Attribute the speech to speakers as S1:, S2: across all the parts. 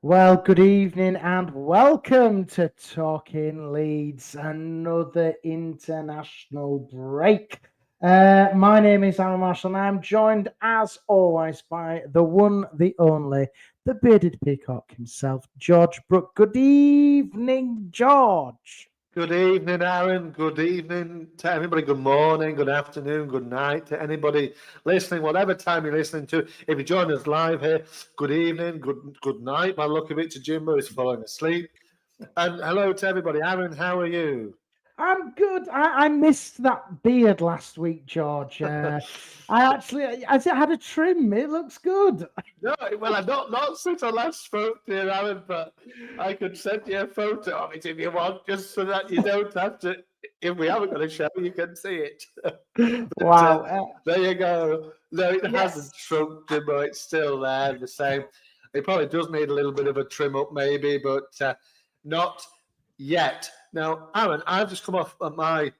S1: Well, good evening and welcome to Talking Leeds, another international break. My name is Arron Marshall and I'm joined as always by the one, the only, the bearded peacock himself, George Brook. Good evening, George.
S2: Good evening, Aaron. Good evening to everybody. Good morning, good afternoon, good night to anybody listening, whatever time you're listening to. If you join us live here, good evening, good night. By the look of it, to Jimbo is falling asleep. And hello to everybody. Aaron, how are you?
S1: I'm good. I missed that beard last week, George. I had a trim. It looks good.
S2: No, well, I'm not since I last spoke to you, Aaron, but I could send you a photo of it if you want, just so that you don't have to. If we haven't got a show, you can see it.
S1: Wow.
S2: There you go. No, it hasn't shrunk, Jimbo. It's still there, the same. It probably does need a little bit of a trim up, maybe, but not yet. Now, Aaron, I've just come off my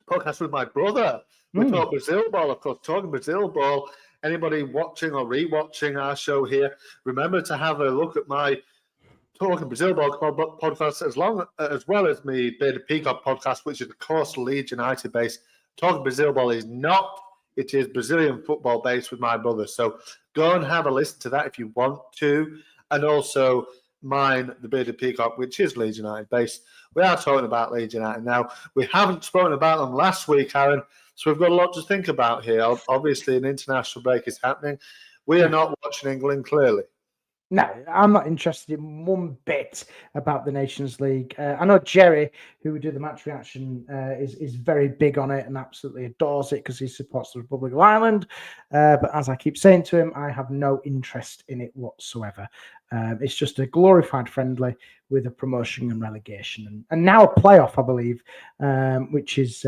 S2: podcast with my brother. We talk Brazil ball, of course. Talking Brazil ball. Anybody watching or rewatching our show here, remember to have a look at my Talking Brazil ball podcast as well as my Bearded Peacock podcast, which is of course Leeds United based. Talking Brazil ball is not. It is Brazilian football based with my brother. So go and have a listen to that if you want to. And also mine, the Bearded Peacock, which is Leeds United based. We are talking about Leeds United now. We haven't spoken about them last week, Aaron, so we've got a lot to think about here. Obviously, an international break is happening. We are not watching England, clearly.
S1: No, I'm not interested in one bit about the Nations League. I know Jerry, who would do the match reaction, is very big on it and absolutely adores it because he supports the Republic of Ireland. But as I keep saying to him, I have no interest in it whatsoever. It's just a glorified friendly with a promotion and relegation, and now a playoff, I believe, which is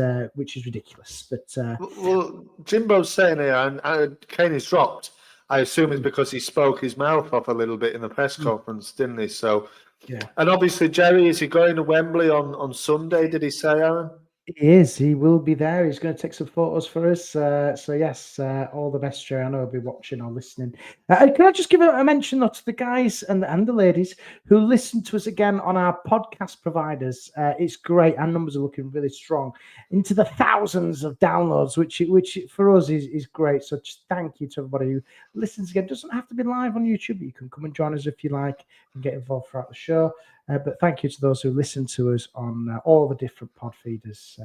S1: ridiculous. But
S2: well, Jimbo's saying here, and Kane is dropped. I assume it's because he spoke his mouth off a little bit in the press conference, didn't he? So,
S1: yeah.
S2: And obviously, Jerry, is he going to Wembley on Sunday? Did he say, Aaron?
S1: He is. He will be there. He's going to take some photos for us. So yes, all the best, Jerry. I know he'll be watching or listening. Can I just give a mention though to the guys and the ladies who listen to us again on our podcast providers? It's great. Our numbers are looking really strong, into the thousands of downloads, which for us is great. So just thank you to everybody who listens again. It doesn't have to be live on YouTube. You can come and join us if you like and get involved throughout the show. But thank you to those who listen to us on all the different pod feeders.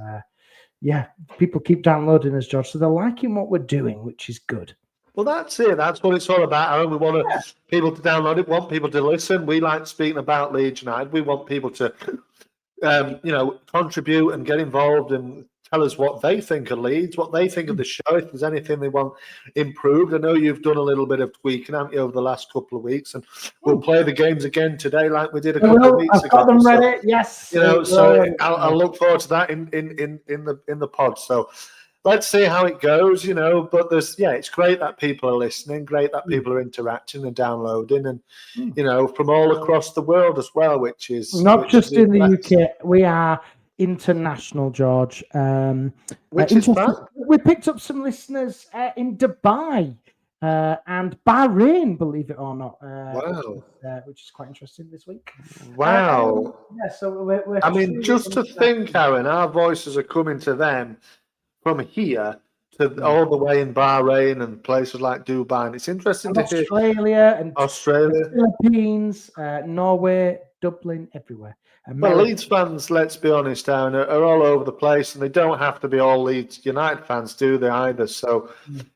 S1: People keep downloading us, George, so they're liking what we're doing, which is good.
S2: Well, that's it. That's what it's all about, Aaron. We want people to download it, want people to listen. We like speaking about Leeds United. We want people to, contribute and get involved and tell us what they think of Leeds, what they think of the show, if there's anything they want improved. I know you've done a little bit of tweaking, haven't you, over the last couple of weeks, and we'll play the games again today like we did a couple of weeks ago.
S1: I've got them ready, yes.
S2: So I'll look forward to that in the pod. So let's see how it goes, but it's great that people are listening, great that people are interacting and downloading and, from all across the world as well, which is...
S1: Not just in the UK, we are international, George.
S2: Which is fun.
S1: We picked up some listeners in Dubai and Bahrain, believe it or not.
S2: Wow.
S1: Which is quite interesting this week.
S2: Wow.
S1: So we're
S2: just to think, Aaron, our voices are coming to them from here to all the way in Bahrain and places like Dubai. And it's interesting to hear. Australia,
S1: Philippines, Norway, Dublin, everywhere.
S2: Well, Leeds fans, let's be honest, Aaron, are all over the place, and they don't have to be all Leeds United fans, do they, either? So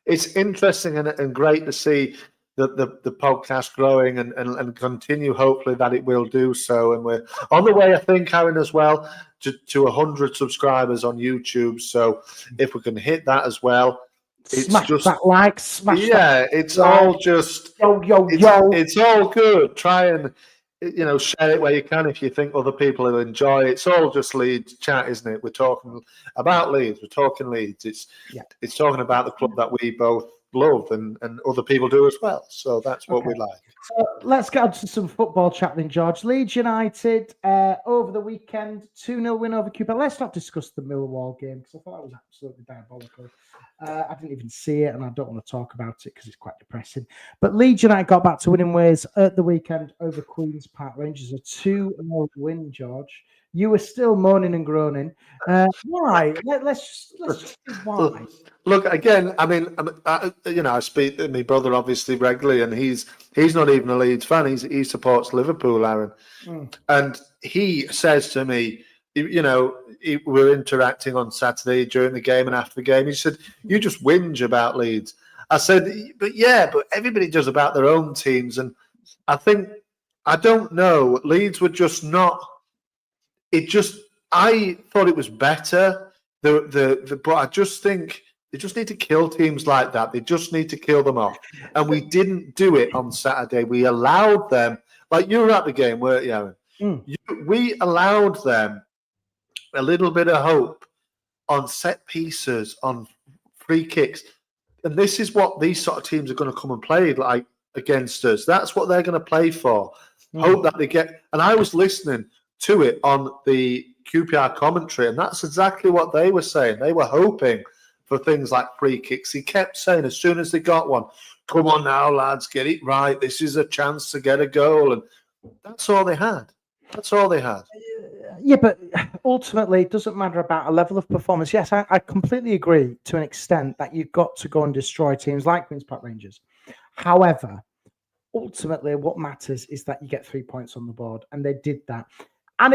S2: it's interesting and great to see the podcast growing and continue, hopefully, that it will do so. And we're on the way, I think, Aaron, as well, to 100 subscribers on YouTube. So if we can hit that as well,
S1: smash that like, smash that.
S2: Yeah, it's all just... It's all good. Try and... share it where you can if you think other people will enjoy it. It's all just Leeds chat, isn't it? We're talking about Leeds. We're talking Leeds. It's talking about the club that we both love, and other people do as well. So that's what we like.
S1: So let's get on to some football chat then, George. Leeds United over the weekend, 2-0 win over Cooper. Let's not discuss the Millwall game because I thought that was absolutely diabolical. I didn't even see it, and I don't want to talk about it because it's quite depressing. But Leeds United got back to winning ways at the weekend over Queen's Park Rangers. A 2-0 win, George. You were still moaning and groaning. Why? Let's just why.
S2: Look, again, I mean, I speak to my brother obviously regularly, and he's not even a Leeds fan. He supports Liverpool, Arron. And he says to me, we're interacting on Saturday during the game and after the game. He said, "You just whinge about Leeds." I said, but everybody does about their own teams. And I don't know, Leeds were just not. I thought it was better. But I just think they just need to kill teams like that. They just need to kill them off. And we didn't do it on Saturday. We allowed them, like you were at the game, weren't you, Arron? We allowed them a little bit of hope on set pieces, on free kicks. And this is what these sort of teams are going to come and play like against us. That's what they're going to play for. Hope that they get. And I was listening to it on the QPR commentary, and that's exactly what they were saying. They were hoping for things like free kicks. He kept saying as soon as they got one, "Come on now, lads, get it right. This is a chance to get a goal." And that's all they had. That's all they had.
S1: Yeah, but ultimately, it doesn't matter about a level of performance. Yes, I completely agree to an extent that you've got to go and destroy teams like Queen's Park Rangers. However, ultimately, what matters is that you get 3 points on the board, and they did that. And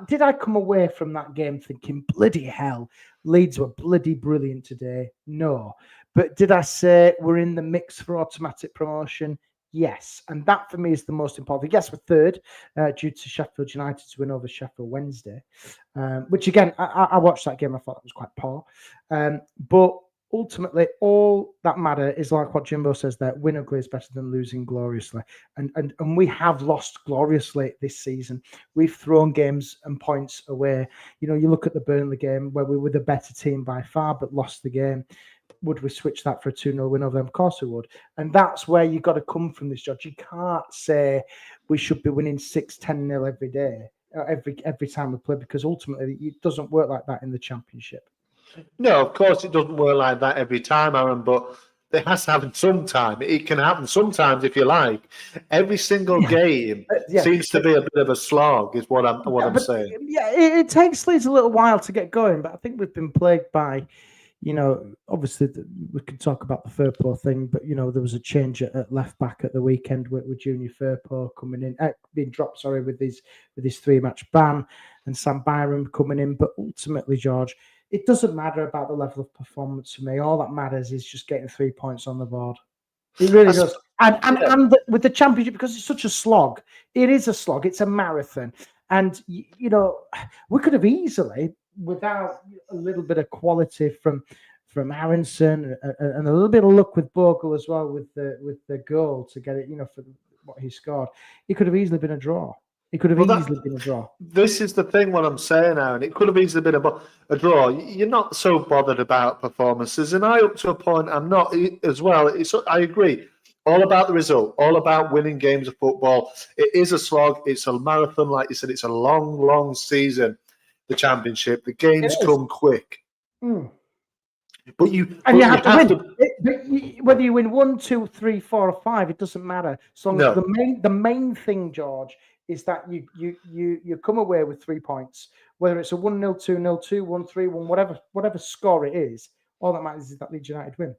S1: did I come away from that game thinking, bloody hell, Leeds were bloody brilliant today? No. But did I say we're in the mix for automatic promotion? Yes. And that for me is the most important. Yes, we're third due to Sheffield United's win over Sheffield Wednesday, which again, I watched that game. I thought it was quite poor. But ultimately, all that matter is like what Jimbo says there, win ugly is better than losing gloriously. And we have lost gloriously this season. We've thrown games and points away. You look at the Burnley game where we were the better team by far, but lost the game. Would we switch that for a 2-0 win over them? Of course we would. And that's where you've got to come from this, George. You can't say we should be winning 6-10-0 every day, every time we play, because ultimately it doesn't work like that in the Championship.
S2: No, of course it doesn't work like that every time, Arron, but it has to happen sometime. It can happen sometimes if you like. Every single game seems to be a bit of a slog, is what I'm saying.
S1: Yeah, it takes Leeds a little while to get going, but I think we've been plagued by, obviously we could talk about the Firpo thing, but there was a change at left back at the weekend with Junior Firpo coming in, being dropped, with his 3-match ban, and Sam Byram coming in. But ultimately, George, it doesn't matter about the level of performance for me. All that matters is just getting 3 points on the board. It really does. And with the Championship, because it's such a slog, it is a slog. It's a marathon. And, we could have easily, without a little bit of quality from Aronson and a little bit of luck with Bogle as well with the goal to get it, for what he scored, it could have easily been a draw. It could have easily been a draw. This
S2: is the thing, what I'm saying, Arron. It could have easily been a draw. You're not so bothered about performances. And up to a point, I'm not as well. I agree. All about the result. All about winning games of football. It is a slog. It's a marathon. Like you said, it's a long, long season, the Championship. The games come quick. But you
S1: have to win. Whether you win 1, 2, 3, 4, or 5, it doesn't matter. So the main thing, George, is that you come away with 3 points, whether it's a 1-0, 2-0, 2-1, 3-1, whatever score it is. All that matters is that Leeds United win.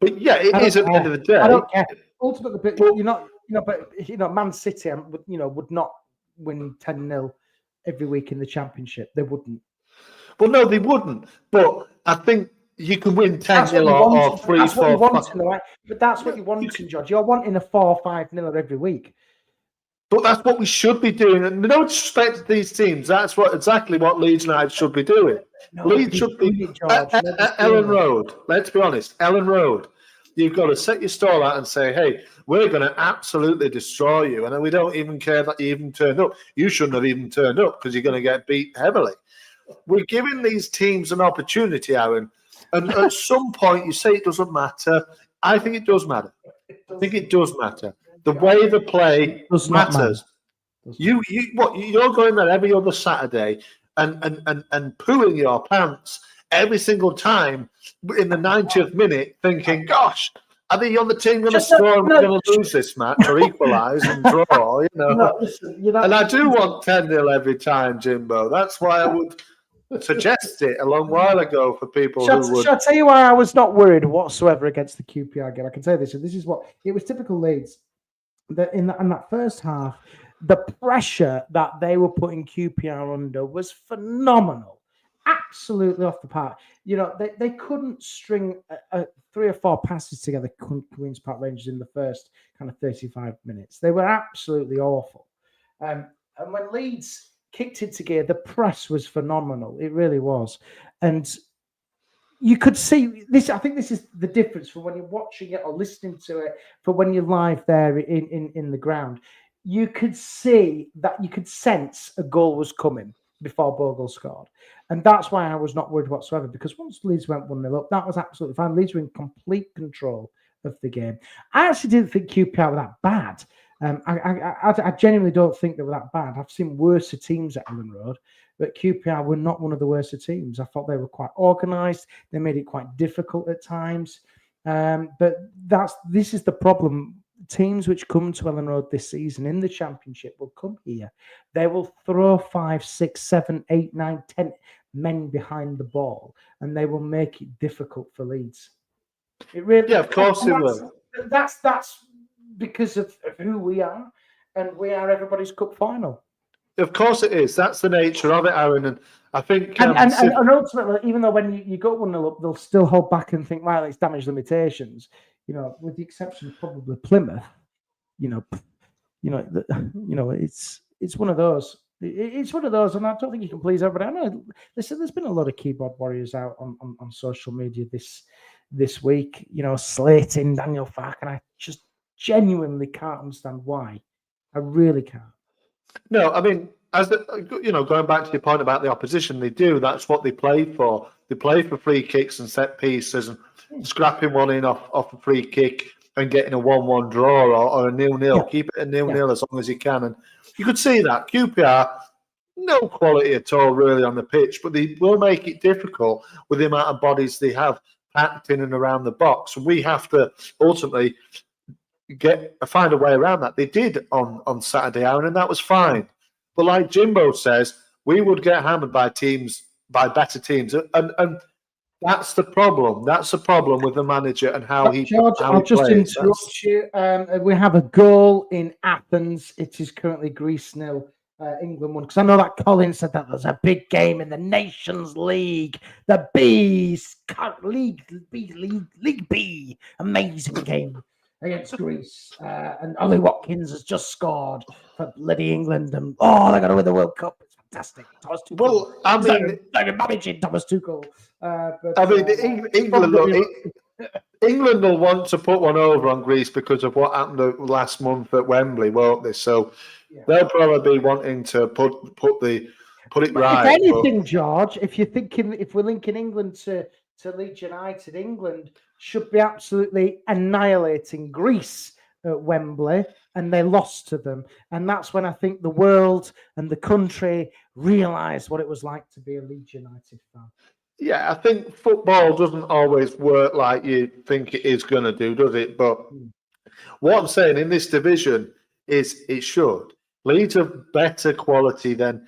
S2: But yeah, it is at the end of the day.
S1: I don't care. Ultimately, but you're not, but Man City, would not win 10-0 every week in the Championship. They wouldn't.
S2: Well, no, they wouldn't. But I think you can win 10-0 or 3-4.
S1: But that's what you're wanting, George. You're wanting a 4 or 5-0 every week.
S2: But that's what we should be doing. And no disrespect to these teams, that's exactly what Leeds United should be doing. Leeds should be Elland Road. Let's be honest, Elland Road. You've got to set your stall out and say, hey, we're going to absolutely destroy you. And we don't even care that you even turned up. You shouldn't have even turned up because you're going to get beat heavily. We're giving these teams an opportunity, Arron, And at some point, you say it doesn't matter. I think it does matter. I think it does matter. The way the play matters. You're going there every other Saturday and pooing your pants every single time in the 90th minute, thinking, "Gosh, are the other team going to score and we're going to lose this match or equalise and draw?" And I do want 10-0 every time, Jimbo. That's why I would suggest it a long while ago for people who would.
S1: Shall I tell you why I was not worried whatsoever against the QPR game? I can tell you this, and this is what it was typical Leeds. That in that first half, the pressure that they were putting QPR under was phenomenal, absolutely off the park. They couldn't string 3 or 4 passes together. Queen's Park Rangers in the first kind of 35 minutes, they were absolutely awful. And when Leeds kicked into gear, the press was phenomenal. It really was, and you could see this. I think this is the difference from when you're watching it or listening to it for when you're live there in the ground. You could see that, you could sense a goal was coming before Bogle scored. And that's why I was not worried whatsoever, because once Leeds went 1-0 up, that was absolutely fine. Leeds were in complete control of the game. I actually didn't think QPR were that bad. I genuinely don't think they were that bad. I've seen worse teams at Elland Road, but QPR were not one of the worst teams. I thought they were quite organised. They made it quite difficult at times. But this is the problem. Teams which come to Elland Road this season in the Championship will come here. They will throw 5, 6, 7, 8, 9, 10 men behind the ball, and they will make it difficult for Leeds. It really,
S2: of course it will.
S1: That's because of who we are, and we are everybody's cup final.
S2: Of course it is. That's the nature of it, Aaron. And I think,
S1: and ultimately, even though when you go 1-0 up, they'll still hold back and think, "Well, it's damage limitations." With the exception of probably Plymouth, it's one of those. It's one of those, and I don't think you can please everybody. I know. Listen, there's been a lot of keyboard warriors out on social media this week, slating Daniel Farke, and I just genuinely can't understand why. I really can't.
S2: No, I mean, going back to your point about the opposition, they do. That's what they play for. They play for free kicks and set pieces and scrapping one in off a free kick and getting a 1-1 draw or a 0-0. Yeah. Keep it a 0-0 as long as you can. And you could see that. QPR, no quality at all really on the pitch, but they will make it difficult with the amount of bodies they have packed in and around the box. We have to ultimately find a way around that. They did on Saturday, Aaron, and that was fine. But like Jimbo says, we would get hammered by better teams, and that's the problem. That's the problem with the manager and how he.
S1: George, I'll just interrupt you. We have a goal in Athens. It is currently Greece 0, England 1. Because I know that Colin said that there's a big game in the Nations League, the League B, amazing game against Greece, and Ollie Watkins has just scored for bloody England, and they're going to win the World Cup. It's fantastic. Thomas Tuchel.
S2: Well, I mean,
S1: managing Thomas Tuchel.
S2: England will want to put one over on Greece because of what happened last month at Wembley, won't they? So they'll probably be wanting to put it right.
S1: If anything, George, if we're linking England to Leeds United, England should be absolutely annihilating Greece at Wembley, and they lost to them. And that's when I think the world and the country realised what it was like to be a Leeds United fan.
S2: Yeah, I think football doesn't always work like you think it is going to do, does it? But what I'm saying in this division is it should. Leeds are better quality than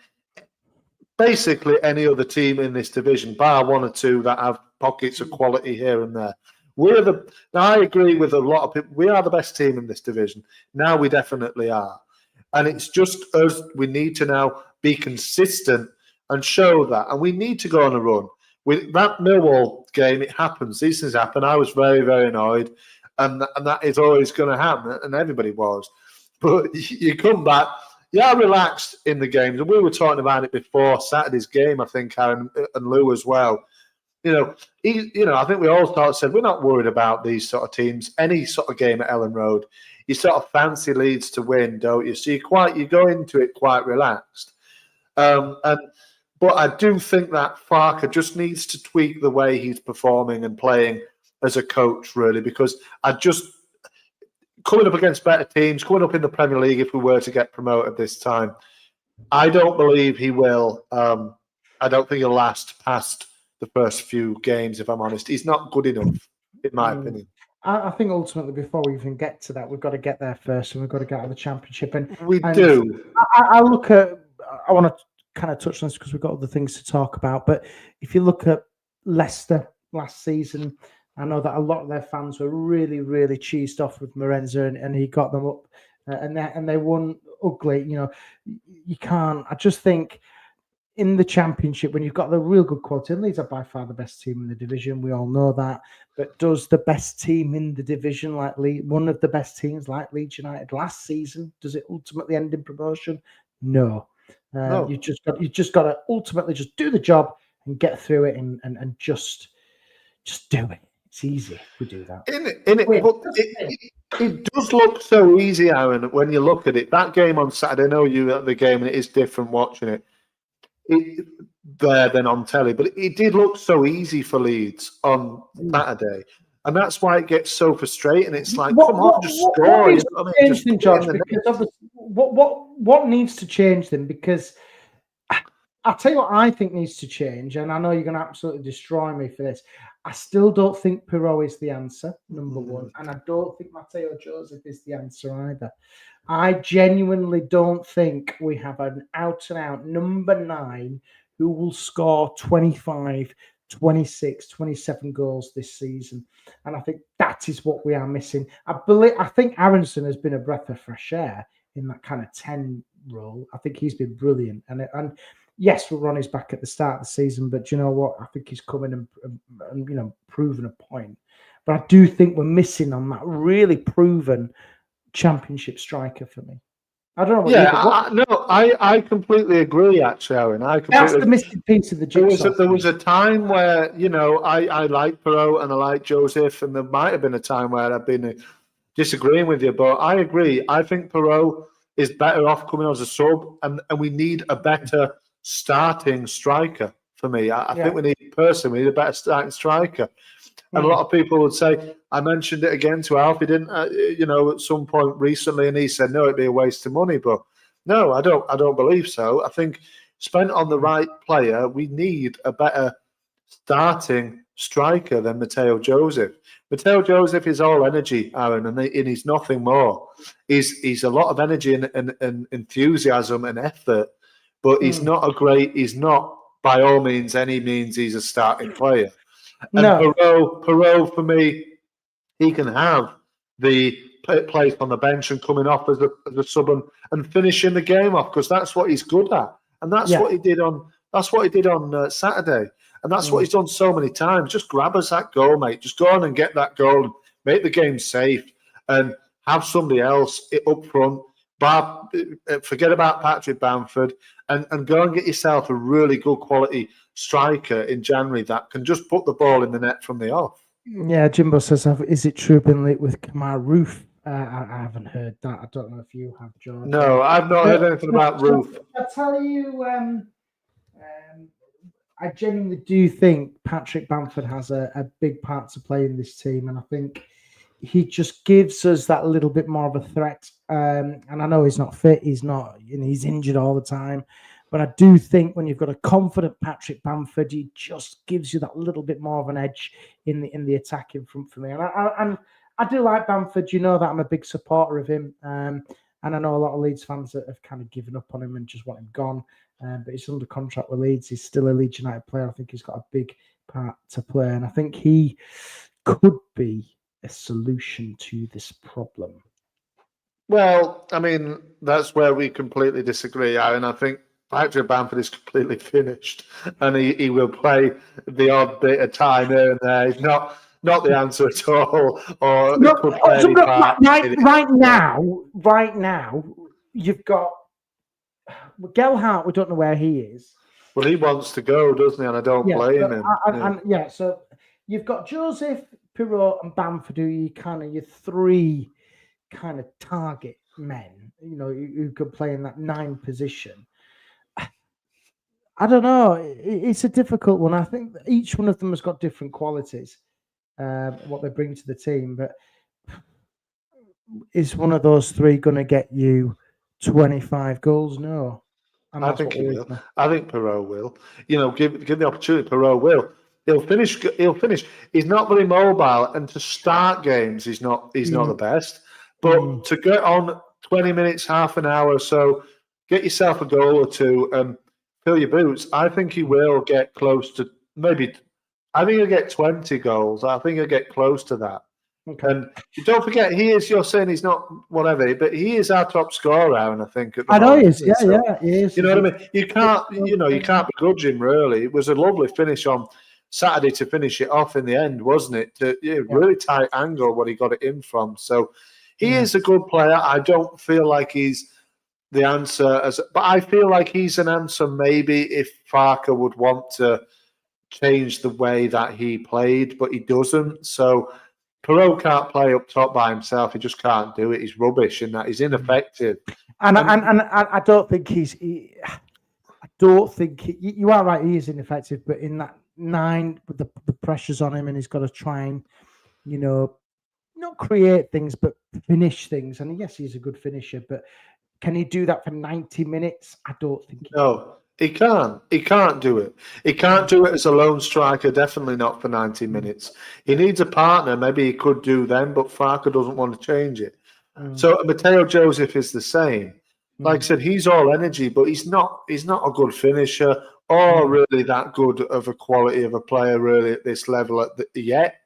S2: basically any other team in this division, bar 1 or 2 that have pockets of quality here and there. Now, I agree with a lot of people. We are the best team in this division. Now we definitely are. And it's just us. We need to now be consistent and show that. And we need to go on a run. With that Millwall game, it happens. These things happen. I was very, very annoyed. And that is always going to happen. And everybody was. But you come back. Yeah, relaxed in the games. And we were talking about it before Saturday's game, I think, Aaron and Lou as well. I think we all said we're not worried about these sort of teams. Any sort of game at Elland Road, you sort of fancy Leeds to win, don't you? So you go into it quite relaxed. But I do think that Farker just needs to tweak the way he's performing and playing as a coach, really, because coming up against better teams, coming up in the Premier League if we were to get promoted this time, I don't believe he will. I don't think he'll last past the first few games, if I'm honest. He's not good enough, in my opinion.
S1: I think ultimately, before we even get to that, we've got to get there first, and we've got to get out of the Championship. And
S2: we do.
S1: I look at. I want to kind of touch on this because we've got other things to talk about. But if you look at Leicester last season, I know that a lot of their fans were really, really cheesed off with Morenza, and he got them up, and they won ugly. You know, you can't. I just think in the Championship, when you've got the real good quality, and Leeds are by far the best team in the division. We all know that. But does the best team in the division, like one of the best teams like Leeds United last season, does it ultimately end in promotion? No.
S2: No.
S1: You just got to ultimately just do the job and get through it, and just do it. It's easy if we do that.
S2: It does look so easy, Aaron, when you look at it. That game on Saturday, I know you were at the game, and it is different watching it there than on telly, but it did look so easy for Leeds on Saturday. And that's why it gets so frustrating. It's like, come on, just score.
S1: What needs to change them? Because I'll tell you what I think needs to change, and I know you're going to absolutely destroy me for this. I still don't think Pirot is the answer, number one, and I don't think Mateo Joseph is the answer either. I genuinely don't think we have an out-and-out number 9 who will score 25, 26, 27 goals this season. And I think that is what we are missing. I think Aronson has been a breath of fresh air in that kind of 10 role. I think he's been brilliant. And yes, Ronnie's back at the start of the season, but you know what? I think he's come in and proven a point. But I do think we're missing on that really proven Championship striker for me. I don't know.
S2: I completely agree, actually, Aaron.
S1: That's the missing piece of the jigsaw.
S2: There was a time where, I like Pirot and I like Joseph, and there might have been a time where I've been disagreeing with you, but I agree. I think Pirot is better off coming as a sub, and we need a better starting striker for me. I think we need a better starting striker. And a lot of people would say, I mentioned it again to Alfie, didn't at some point recently, and he said, no, it'd be a waste of money. But no, I don't believe so. I think spent on the right player, we need a better starting striker than Mateo Joseph. Mateo Joseph is all energy, Aaron, and he's nothing more. He's a lot of energy and enthusiasm and effort, but he's not by all means, he's a starting player. And no. Pirot, for me, he can have the place on the bench and coming off as a sub and finishing the game off, because that's what he's good at, and that's what he did on Saturday, and that's what he's done so many times. Just grab us that goal, mate. Just go on and get that goal, make the game safe, and have somebody else up front. Forget about Patrick Bamford and go and get yourself a really good quality striker in January that can just put the ball in the net from the off.
S1: Yeah, Jimbo says, is it true been late with Kamar Roof? I haven't heard that. I don't know if you have, George.
S2: No, I've not heard anything about Roof.
S1: I tell you, I genuinely do think Patrick Bamford has a big part to play in this team, and I think he just gives us that little bit more of a threat. And I know he's not fit. He's injured all the time. But I do think when you've got a confident Patrick Bamford, he just gives you that little bit more of an edge in the attack in front for me. And I do like Bamford. You know that I'm a big supporter of him. And I know a lot of Leeds fans that have kind of given up on him and just want him gone. But he's under contract with Leeds. He's still a Leeds United player. I think he's got a big part to play. And I think he could be a solution to this problem.
S2: Well, I mean, that's where we completely disagree, Aaron. I think Patrick Bamford is completely finished, and he will play the odd bit of time here and there. He's not the answer at all. Or
S1: right now, you've got Gelhardt. We don't know where he is.
S2: Well, he wants to go, doesn't he? And I don't blame him.
S1: So you've got Joseph, Pirot, and Bamford, who your three kind of target men, who could play in that 9 position. I don't know. It's a difficult one. I think each one of them has got different qualities, what they bring to the team. But is one of those three going to get you 25 goals? No. And
S2: I
S1: that's
S2: think
S1: what
S2: he
S1: worries
S2: will.
S1: me.
S2: I think Perot will. Give the opportunity. Perot will. He'll finish. He'll finish. He's not very mobile, and to start games, he's not the best. But to get on 20 minutes, half an hour or so, get yourself a goal or two, and fill your boots. I think he will get close to maybe. I think he'll get 20 goals. I think he'll get close to that.
S1: Okay.
S2: And don't forget, you're saying he's not whatever, but he is our top scorer, Aaron, I think. At the
S1: I know
S2: moment.
S1: he is. Yeah, he is.
S2: You know what I mean? You can't begrudge him, really. It was a lovely finish on Saturday to finish it off in the end, wasn't it? Really tight angle what he got it in from. So he is a good player. I don't feel like he's the answer, but I feel like he's an answer maybe if Farke would want to change the way that he played, but he doesn't. So Perot can't play up top by himself. He just can't do it. He's rubbish in that. He's ineffective.
S1: And I don't think I don't think you are right. He is ineffective, but in that 9 with the pressures on him, and he's got to try and not create things, but finish things. And yes, he's a good finisher, but can he do that for 90 minutes? I don't think.
S2: No, he can't. He can't do it. He can't do it as a lone striker. Definitely not for 90 minutes. He needs a partner. Maybe he could do them, but Farke doesn't want to change it. So Mateo Joseph is the same. Like I said, he's all energy, but he's not a good finisher or really that good of a quality of a player really at this level yet.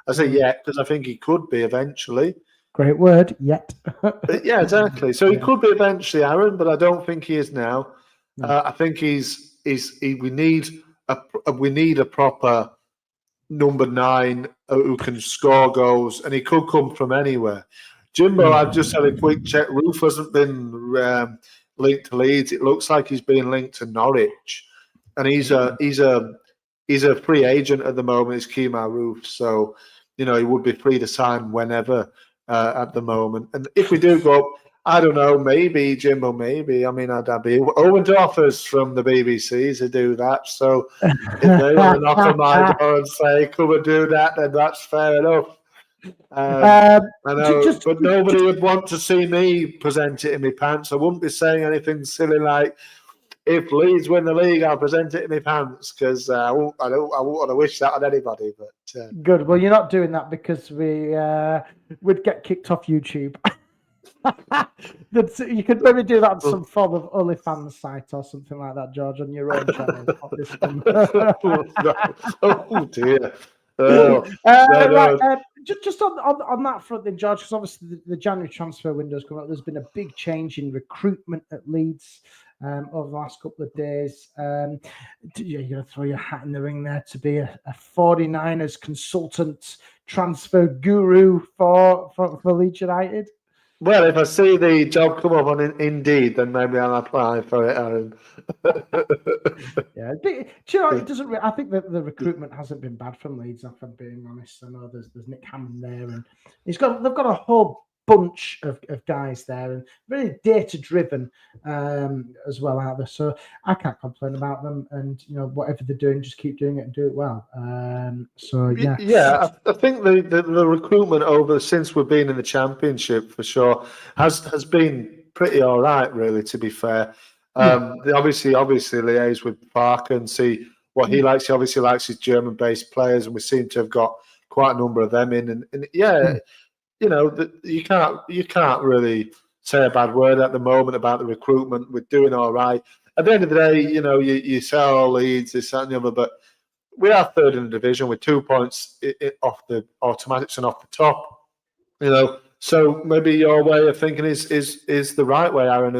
S2: I say yet because I think he could be eventually.
S1: Great word, yet.
S2: Yeah, exactly. So he could be eventually, Aaron, but I don't think he is now. I think we need a proper number 9 who can score goals, and he could come from anywhere. Jimbo, I've just had a quick check. Roof hasn't been linked to Leeds. It looks like he's being linked to Norwich, and he's a free agent at the moment. It's Kemar Roof, so he would be free to sign whenever at the moment. And if we do go up, I don't know, maybe Jimbo, maybe. I mean, I'd be open to offers from the BBC to do that. So if they want to knock on my door and say, "Come and do that," then that's fair enough. I know, but nobody would want to see me present it in my pants. I wouldn't be saying anything silly like, "If Leeds win the league, I'll present it in my pants," because I don't want to wish that on anybody. But
S1: good. Well, you're not doing that because we'd get kicked off YouTube. You could maybe do that on some form of OnlyFans site or something like that, George, on your own channel.
S2: Oh dear.
S1: Just on that front, then, George, because obviously the January transfer window is coming up. There's been a big change in recruitment at Leeds over the last couple of days. You're going to throw your hat in the ring there to be a 49ers consultant transfer guru for Leeds United?
S2: Well, if I see the job come up on Indeed, then maybe I'll apply for it, Aaron.
S1: Yeah, do you know, it doesn't. I think that the recruitment hasn't been bad from Leeds, if I'm being honest. I know there's Nick Hammond there, and they've got a whole bunch of guys there, and very data driven as well out there. So I can't complain about them, and whatever they're doing, just keep doing it and do it well.
S2: I think the recruitment since we've been in the Championship for sure has been pretty all right, really. To be fair, they obviously liaise with Farke and see what he likes. He obviously likes his German-based players, and we seem to have got quite a number of them in. And you can't really say a bad word at the moment about the recruitment. We're doing all right. At the end of the day, you sell Leeds, this, that, and the other, but we are third in the division with 2 points off the automatics and off the top. So maybe your way of thinking is the right way, Aaron.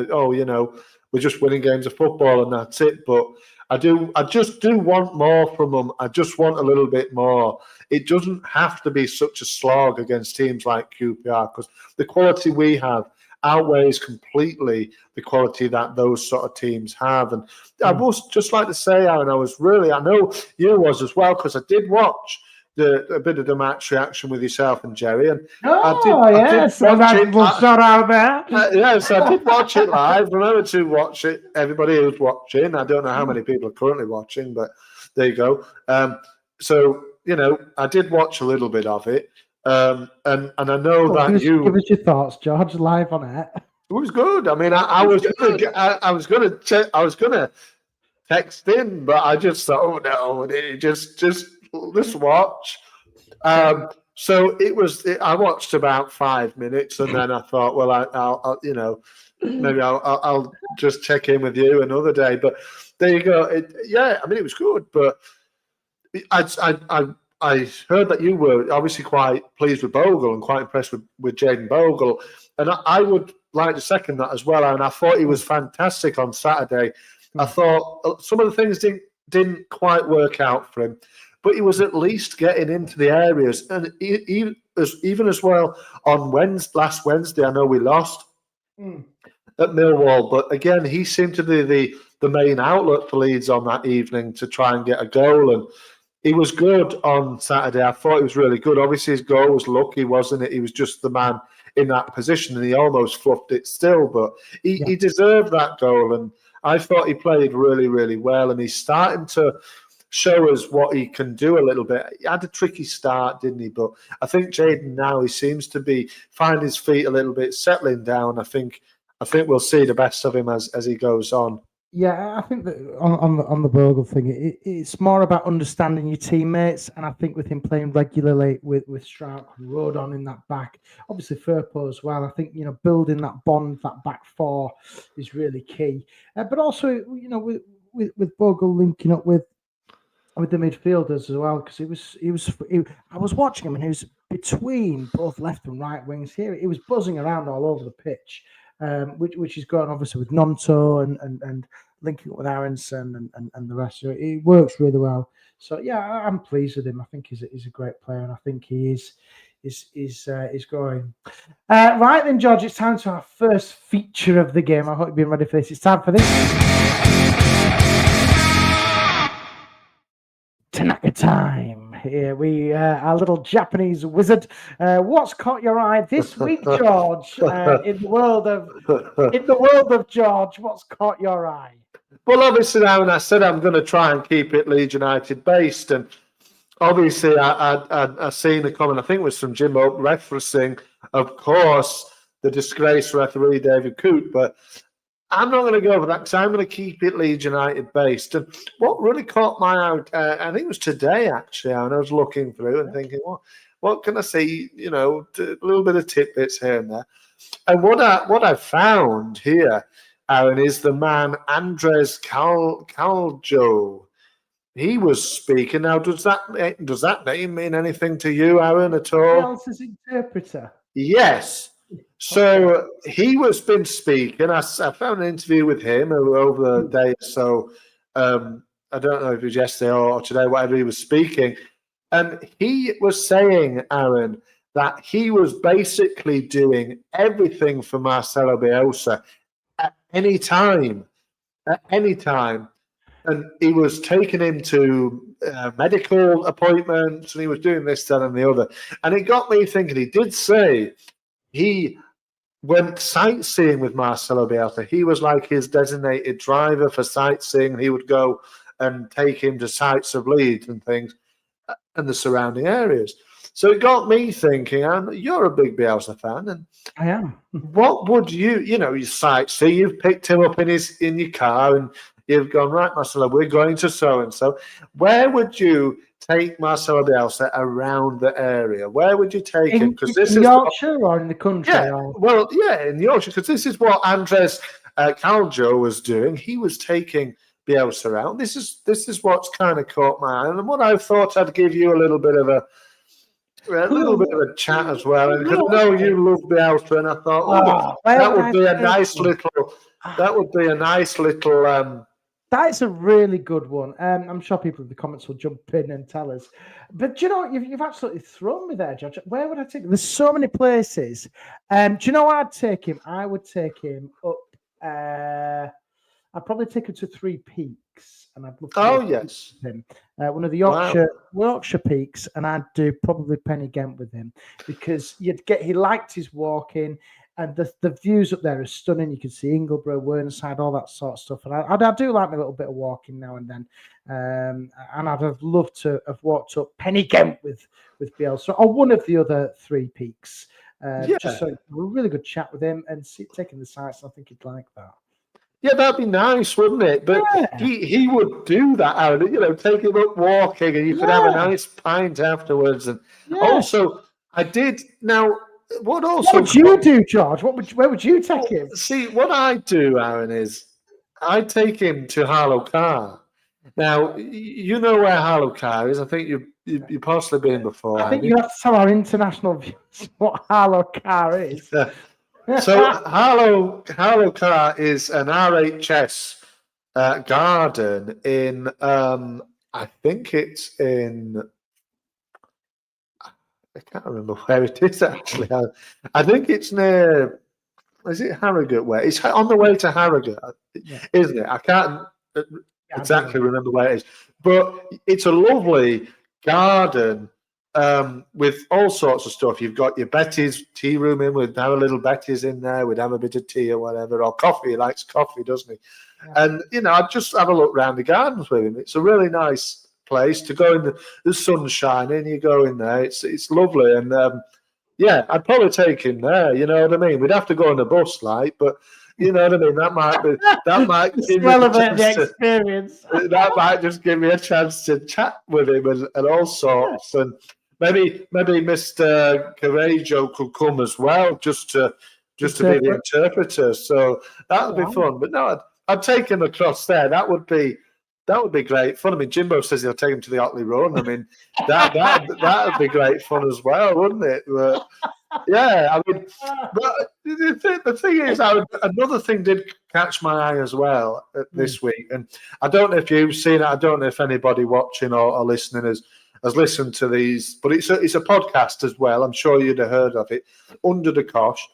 S2: We're just winning games of football and that's it. But I just do want more from them. I just want a little bit more. It doesn't have to be such a slog against teams like QPR, because the quality we have outweighs completely the quality that those sort of teams have. And I was just like to say, Aaron, I know you was as well, because I did watch a bit of the match reaction with yourself and Jerry, and
S1: yes, a little shout out there.
S2: Yes, I did watch it live. Remember to watch it. Everybody who's watching, I don't know how many people are currently watching, but there you go. So I did watch a little bit of it, and I know that
S1: give us your thoughts, George, live on it.
S2: It was good. I mean, I was gonna text in, but I just thought, oh no, just watch. So it was. I watched about 5 minutes, and then I thought, well, I'll maybe I'll just check in with you another day. But there you go. I mean, it was good, but I heard that you were obviously quite pleased with Bogle and quite impressed with Jayden Bogle, and I would like to second that as well. And I thought he was fantastic on Saturday. I thought some of the things didn't quite work out for him, but he was at least getting into the areas. And even as well on last Wednesday, I know we lost at Millwall, but again, he seemed to be the main outlet for Leeds on that evening to try and get a goal. And he was good on Saturday. I thought he was really good. Obviously, his goal was lucky, wasn't it? He was just the man in that position, and he almost fluffed it still. But he deserved that goal, and I thought he played really, really well. And he's starting to show us what he can do a little bit. He had a tricky start, didn't he? But I think Jayden now, he seems to be finding his feet a little bit, settling down. I think we'll see the best of him as he goes on.
S1: Yeah, I think that on the Bogle thing, it's more about understanding your teammates, and I think with him playing regularly with Stroud and Rodon in that back, obviously Firpo as well. I think building that bond, that back four, is really key. But also with Bogle linking up with the midfielders as well, because I was watching him and he was between both left and right wings here. He was buzzing around all over the pitch. Which is going obviously with Nonto and linking up with Aronson and the rest. So it works really well. So yeah, I'm pleased with him. I think he's a great player, and I think he is growing. Right then, George, it's time to our first feature of the game. I hope you've been ready for this. It's time for this. Tanaka time. Here we our little Japanese wizard. What's caught your eye this week, George? In the world of George, what's caught your eye?
S2: Well, obviously, now, and I said I'm going to try and keep it Leeds United based, and obviously, I seen a comment. I think it was from Jim Oak referencing, of course, the disgraced referee David Coote, but I'm not going to go over that because I'm going to keep it Leeds United based. And what really caught my eye, I think it was today actually, and I was looking through and thinking, what can I see? A little bit of tidbits here and there. And what I found here, Aaron, is the man Andres Caljo. He was speaking. Now, does that name mean anything to you, Aaron, at all?
S1: Else's interpreter.
S2: Yes. So he was been speaking. I found an interview with him over the day. So I don't know if it was yesterday or today, whatever he was speaking. And he was saying, Aaron, that he was basically doing everything for Marcelo Bielsa at any time. And he was taking him to medical appointments, and he was doing this, that, and the other. And it got me thinking. He did say he went sightseeing with Marcelo Bielsa. He was like his designated driver for sightseeing. He would go and take him to sites of Leeds and things and the surrounding areas. So it got me thinking, and you're a big Bielsa fan, and
S1: I am.
S2: What would you sightsee? You've picked him up in your car, and you've gone, right, Marcelo, we're going to so and so. Where would you take Marcelo Bielsa around the area? Where would you take him? Because this
S1: in Yorkshire or in the country?
S2: Yeah, in Yorkshire, because this is what Andres Caljo was doing. He was taking Bielsa around. This is what's kind of caught my eye, and what I thought I'd give you a little bit of a chat as well. And because I know you love Bielsa, and I thought that would be a nice little. That would be a nice little.
S1: That is a really good one. I'm sure people in the comments will jump in and tell us. But do you know what? You've absolutely thrown me there, George. Where would I take him? There's so many places. Do you know where I'd take him? I would take him up. I'd probably take him to Three Peaks. And I'd love to
S2: yes.
S1: him. one of the Yorkshire peaks, and I'd do probably Penny Gent with him because he liked his walking. And the views up there are stunning. You can see Ingleborough, Whernside, all that sort of stuff. And I do like my little bit of walking now and then. And I'd have loved to have walked up Penny Gent with Bielsa or one of the other three peaks. Just so a really good chat with him and taking the sights. I think he'd like that.
S2: Yeah, that'd be nice, wouldn't it? But he would do that, Aaron. Take him up walking, and you could have a nice pint afterwards. And also, I did now. What would
S1: you do, George? Where would you take him?
S2: See, what I do, Aaron, is I take him to Harlow Car. Now, you know where Harlow Car is. I think you've possibly been before.
S1: I think you have to tell our international viewers what Harlow Car is.
S2: So Harlow Car is an RHS garden in, I think it's in... I can't remember where it is actually. I think it's near. Is it Harrogate? Where it's on the way to Harrogate, isn't it? I can't exactly remember where it is, but it's a lovely garden with all sorts of stuff. You've got your Betty's tea room in. We'd have a little Betty's in there. We'd have a bit of tea or whatever, or coffee. He likes coffee, doesn't he? Yeah. And I'd just have a look around the gardens with him. It's a really nice place to go in. The sun's shining, you go in there, it's lovely. And I'd probably take him there, you know what I mean? We'd have to go on the bus, but you know what I mean, that might give me the
S1: experience.
S2: That might just give me a chance to chat with him and all sorts. And maybe Mr. Carajo could come as well, just to be the interpreter. So that would be fun. But no, I'd take him across there. That would be great fun. I mean, Jimbo says he'll take him to the Otley Road. I mean, that'd be great fun as well, wouldn't it? But, I mean, but the thing is, another thing did catch my eye as well this week, and I don't know if you've seen it. I don't know if anybody watching or listening has listened to these, but it's a podcast as well. I'm sure you'd have heard of it. Under the Cosh.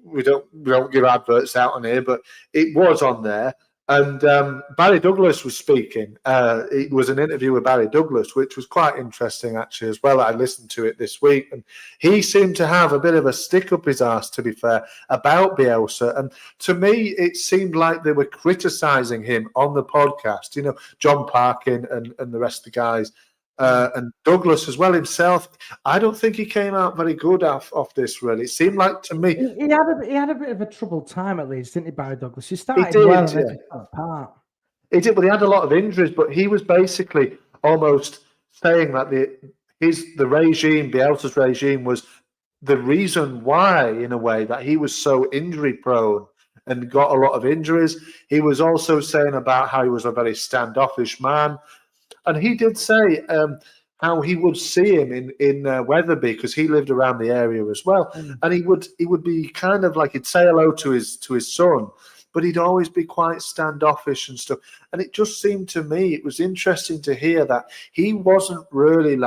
S2: We don't give adverts out on here, but it was on there. And Barry Douglas was speaking. It was an interview with Barry Douglas, which was quite interesting, actually, as well. I listened to it this week. And he seemed to have a bit of a stick up his arse, to be fair, about Bielsa. And to me, it seemed like they were criticising him on the podcast. John Parkin and the rest of the guys. And Douglas as well himself. I don't think he came out very good off this, really. It seemed like to me...
S1: He had a bit of a troubled time, at least, didn't he, Barry Douglas? He started well and then fell apart.
S2: He did, but he had a lot of injuries, but he was basically almost saying that the regime, Bielsa's regime, was the reason why, in a way, that he was so injury-prone and got a lot of injuries. He was also saying about how he was a very standoffish man. And he did say how he would see him in Wetherby, because he lived around the area as well. And he would be kind of like, he'd say hello to his son, but he'd always be quite standoffish and stuff. And it just seemed to me, it was interesting to hear that he wasn't really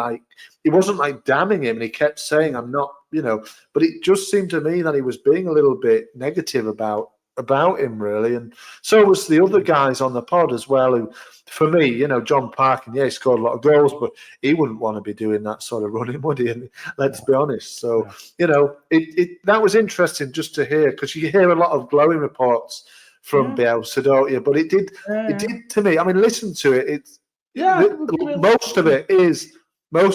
S2: he wasn't like damning him, and he kept saying, I'm not, but it just seemed to me that he was being a little bit negative about him, really. And so was the other guys on the pod as well, who, for me, John Parkin, he scored a lot of goals, but he wouldn't want to be doing that sort of running, would he? And let's be honest. So, that was interesting just to hear, because you hear a lot of glowing reports from Bielsa, don't you? But it did to me. I mean, listen to it. Most of it is. I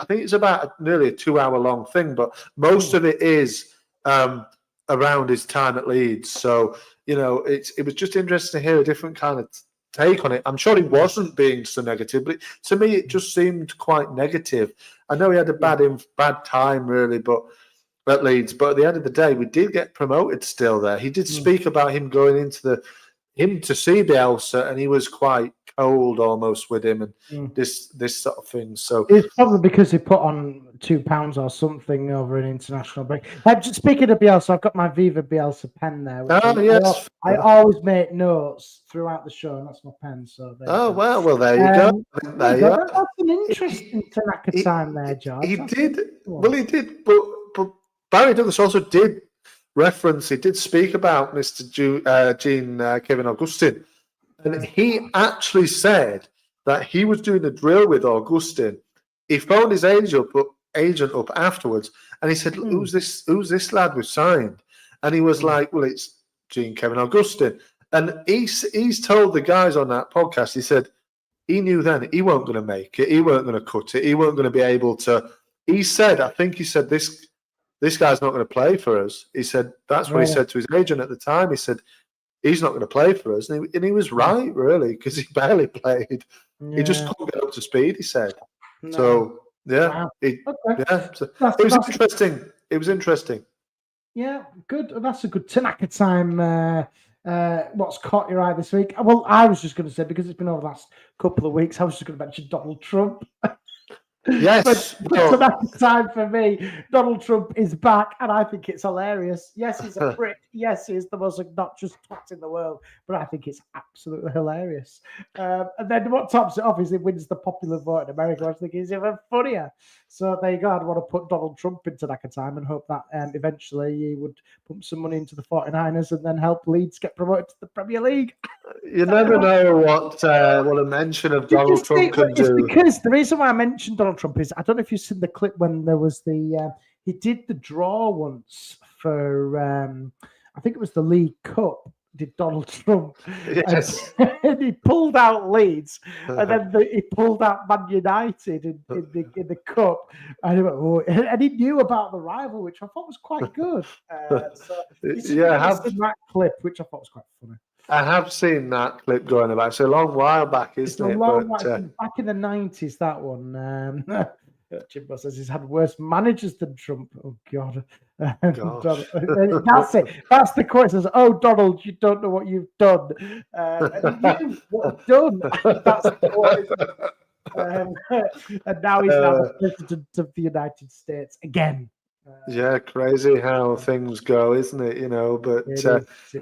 S2: think it's about nearly a 2-hour long thing, but most of it is around his time at Leeds. So, it was just interesting to hear a different kind of take on it. I'm sure he wasn't being so negative, but to me, it just seemed quite negative. I know he had a bad time, really, but at Leeds. But at the end of the day, we did get promoted still there. He did speak about him going into him to see Bielsa, and he was quite cold almost with him and this sort of thing. So
S1: it's probably because he put on £2 or something over an international break. Speaking of Bielsa, I've got my Viva Bielsa pen there.
S2: Yes.
S1: I always make notes throughout the show, and that's my pen. So
S2: well, there you go. There you go.
S1: That's an interesting Tanaka time there, George.
S2: He did. But Barry Douglas also did reference. He did speak about Mr. Jean Kevin Augustin. And he actually said that he was doing a drill with Augustin. He phoned his agent up afterwards, and he said, "Who's this lad we've signed?" And he was like, "Well, it's Jean-Kevin Augustin." And he's told the guys on that podcast, he said he knew then he weren't going to make it, he weren't going to cut it, he weren't going to be able to. He said, I think he said, this guy's not going to play for us. He said that's what he said to his agent at the time. He said he's not going to play for us, and he was right, really, because he barely played. Yeah. He just couldn't get up to speed. He said so. Yeah,
S1: wow.
S2: So it was interesting. It was interesting.
S1: Yeah, good. That's a good Tanaka time. What's caught your eye this week? Well, I was just going to say, because it's been over the last couple of weeks, I was just going to mention Donald Trump.
S2: Yes,
S1: but that's time for me. Donald Trump is back, and I think it's hilarious. Yes, he's a prick. Yes, he's the most obnoxious twat in the world, but I think it's absolutely hilarious. And then what tops it off is he wins the popular vote in America, which I think is even funnier. So there you go. I'd want to put Donald Trump into that time and hope that eventually he would pump some money into the 49ers and then help Leeds get promoted to the Premier League.
S2: You never know what a mention of Donald Trump can do.
S1: Because the reason why I mentioned Donald Trump is, I don't know if you've seen the clip when there was he did the draw once for I think it was the League Cup. Did Donald Trump?
S2: Yes.
S1: And he pulled out Leeds, and then he pulled out Man United in the cup. And he went, oh, and he knew about the rival, which I thought was quite good. So that clip, which I thought was quite funny.
S2: I have seen that clip going about. It's a long while back, isn't it?
S1: Back in the 90s, that one. Jimbo says he's had worse managers than Trump. Oh, God. That's it. That's the quote. It says, "Oh, Donald, you don't know what you've done." And he knew what he'd done. That's the quote. And now he's now the president of the United States again.
S2: Yeah, crazy how things go, isn't it? You know, but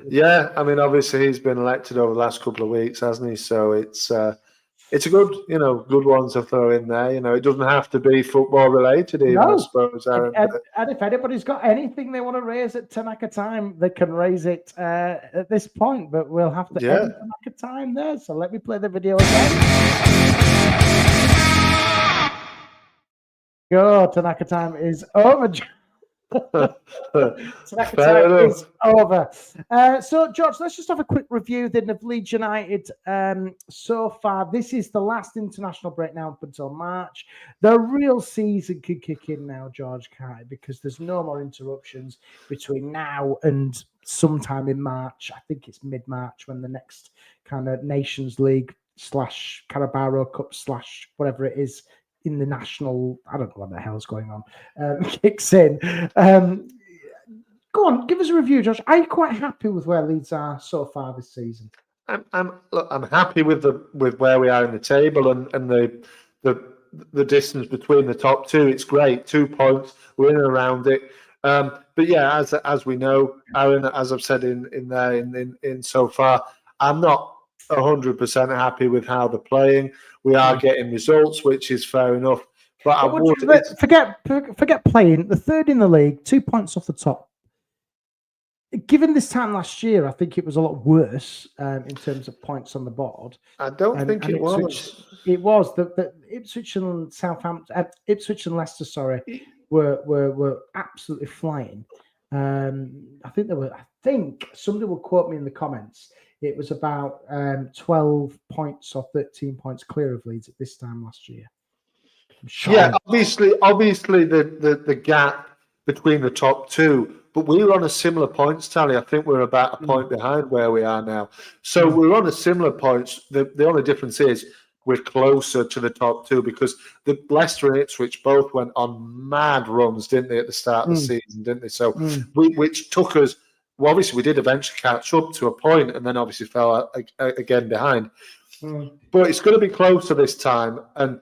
S2: yeah, I mean, obviously he's been elected over the last couple of weeks, hasn't he? So it's a good, good one to throw in there. You know, it doesn't have to be football related, even, I suppose. Aaron,
S1: and if anybody's got anything they want to raise at Tanaka time, they can raise it at this point. But we'll have to end Tanaka time there. So let me play the video again. Go, Tanaka time is over. Tanaka time is over. So, George, let's just have a quick review then of Leeds United so far. This is the last international break now up until March. The real season can kick in now, George, can't it? Because there's no more interruptions between now and sometime in March. I think it's mid-March when the next kind of Nations League / Carabao Cup / whatever it is in the national, I don't know what the hell's going on, kicks in. Go on, give us a review, Josh. Are you quite happy with where Leeds are so far this season?
S2: I'm happy with where we are in the table and the distance between the top two. It's great, 2 points. We're in and around it. But yeah, as we know, Aaron, as I've said in so far, I'm not 100% happy with how they're playing. We are getting results, which is fair enough. But
S1: forget playing. The third in the league, 2 points off the top. Given this time last year, I think it was a lot worse in terms of points on the board.
S2: I don't think it was.
S1: It was the Ipswich and Southampton, Ipswich and Leicester. Sorry, were absolutely flying. I think somebody will quote me in the comments. It was about 12 points or 13 points clear of Leeds at this time last year.
S2: Yeah, obviously the gap between the top two, but we were on a similar points tally. I think we're about a point behind where we are now. So we're on a similar points. The only difference is we're closer to the top two because the Leicester and Ipswich both went on mad runs, didn't they, at the start of the season, didn't they? So which took us. Well, obviously, we did eventually catch up to a point and then obviously fell again behind. But it's going to be closer this time. And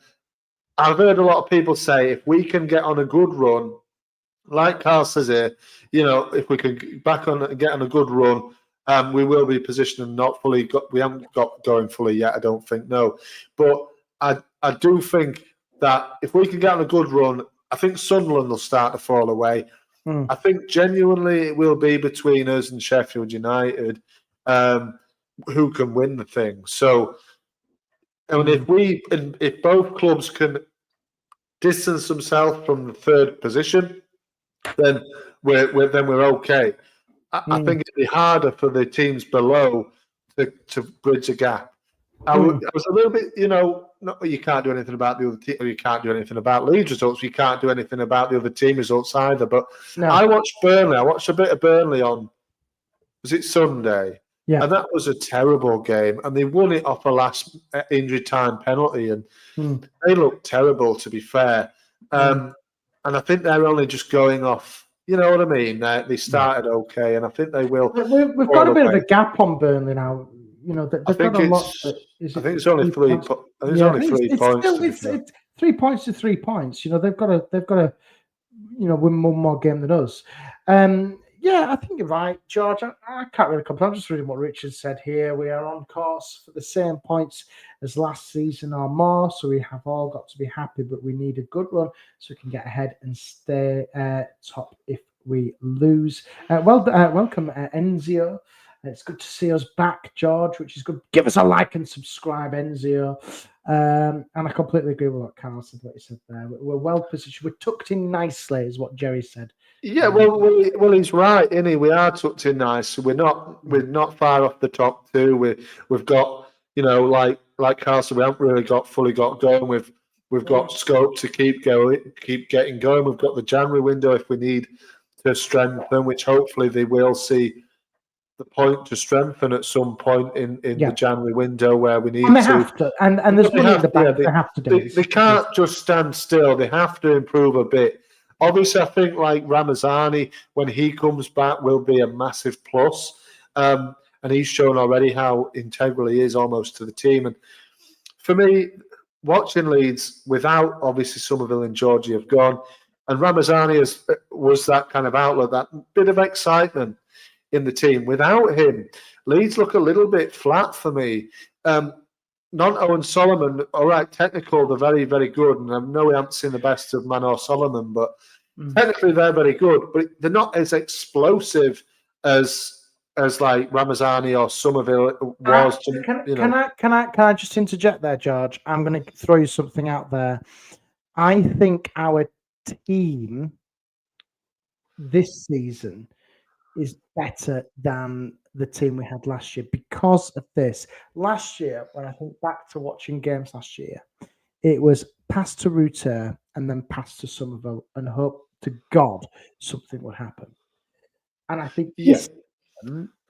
S2: I've heard a lot of people say if we can get on a good run, like Carl says here, if we can get on a good run, we will be positioned and not fully we haven't got going fully yet, I don't think, no. But I do think that if we can get on a good run, I think Sunderland will start to fall away. I think genuinely it will be between us and Sheffield United who can win the thing. So And if both clubs can distance themselves from the third position, then we're okay. I think it'd be harder for the teams below to bridge a gap. I was a little bit, not you can't do anything about the other team, or you can't do anything about Leeds results. You can't do anything about the other team results either. But I watched Burnley. I watched a bit of Burnley on, was it Sunday?
S1: Yeah.
S2: And that was a terrible game. And they won it off a last injury time penalty. And they looked terrible, to be fair. And I think they're only just going off. You know what I mean? They started okay, and I think they will.
S1: We've got a bit of a gap on Burnley now. They've got a lot.
S2: I think it's only 3 points.
S1: It's 3 points to 3 points. They've got to win one more game than us. I think you're right, George. I can't really complain. I'm just reading what Richard said here. We are on course for the same points as last season or more, so we have all got to be happy, but we need a good run so we can get ahead and stay top if we lose. Welcome, Enzio. It's good to see us back, George, which is good. Give us a like and subscribe, Enzio. And I completely agree with what Carl said, what he said there. We're well positioned. We're tucked in nicely, is what Jerry said.
S2: Yeah, well, he's right, isn't he? We are tucked in nice. We're not far off the top two. We've got, like Carl said, we haven't fully got going. We've got scope to keep getting going. We've got the January window if we need to strengthen, which hopefully they will see the point to strengthen at some point in the January window where we need
S1: and they have to. And there's money in the bank. They have to do.
S2: They can't just stand still. They have to improve a bit. Obviously, I think like Ramazani, when he comes back, will be a massive plus. And he's shown already how integral he is almost to the team. And for me, watching Leeds without obviously Somerville and Georgie have gone, and Ramazani was that kind of outlet, that bit of excitement in the team. Without him, Leeds look a little bit flat for me. Nonto and Solomon, all right, technical, they're very, very good. And I know we haven't seen the best of Manor Solomon, but technically they're very good. But they're not as explosive as like Ramazani or Somerville was.
S1: Can I just interject there, George? I'm going to throw you something out there. I think our team this season is better than the team we had last year because of this. Last year, when I think back to watching games last year, it was pass to Ruter and then pass to Somerville and hope to God something would happen. And I think this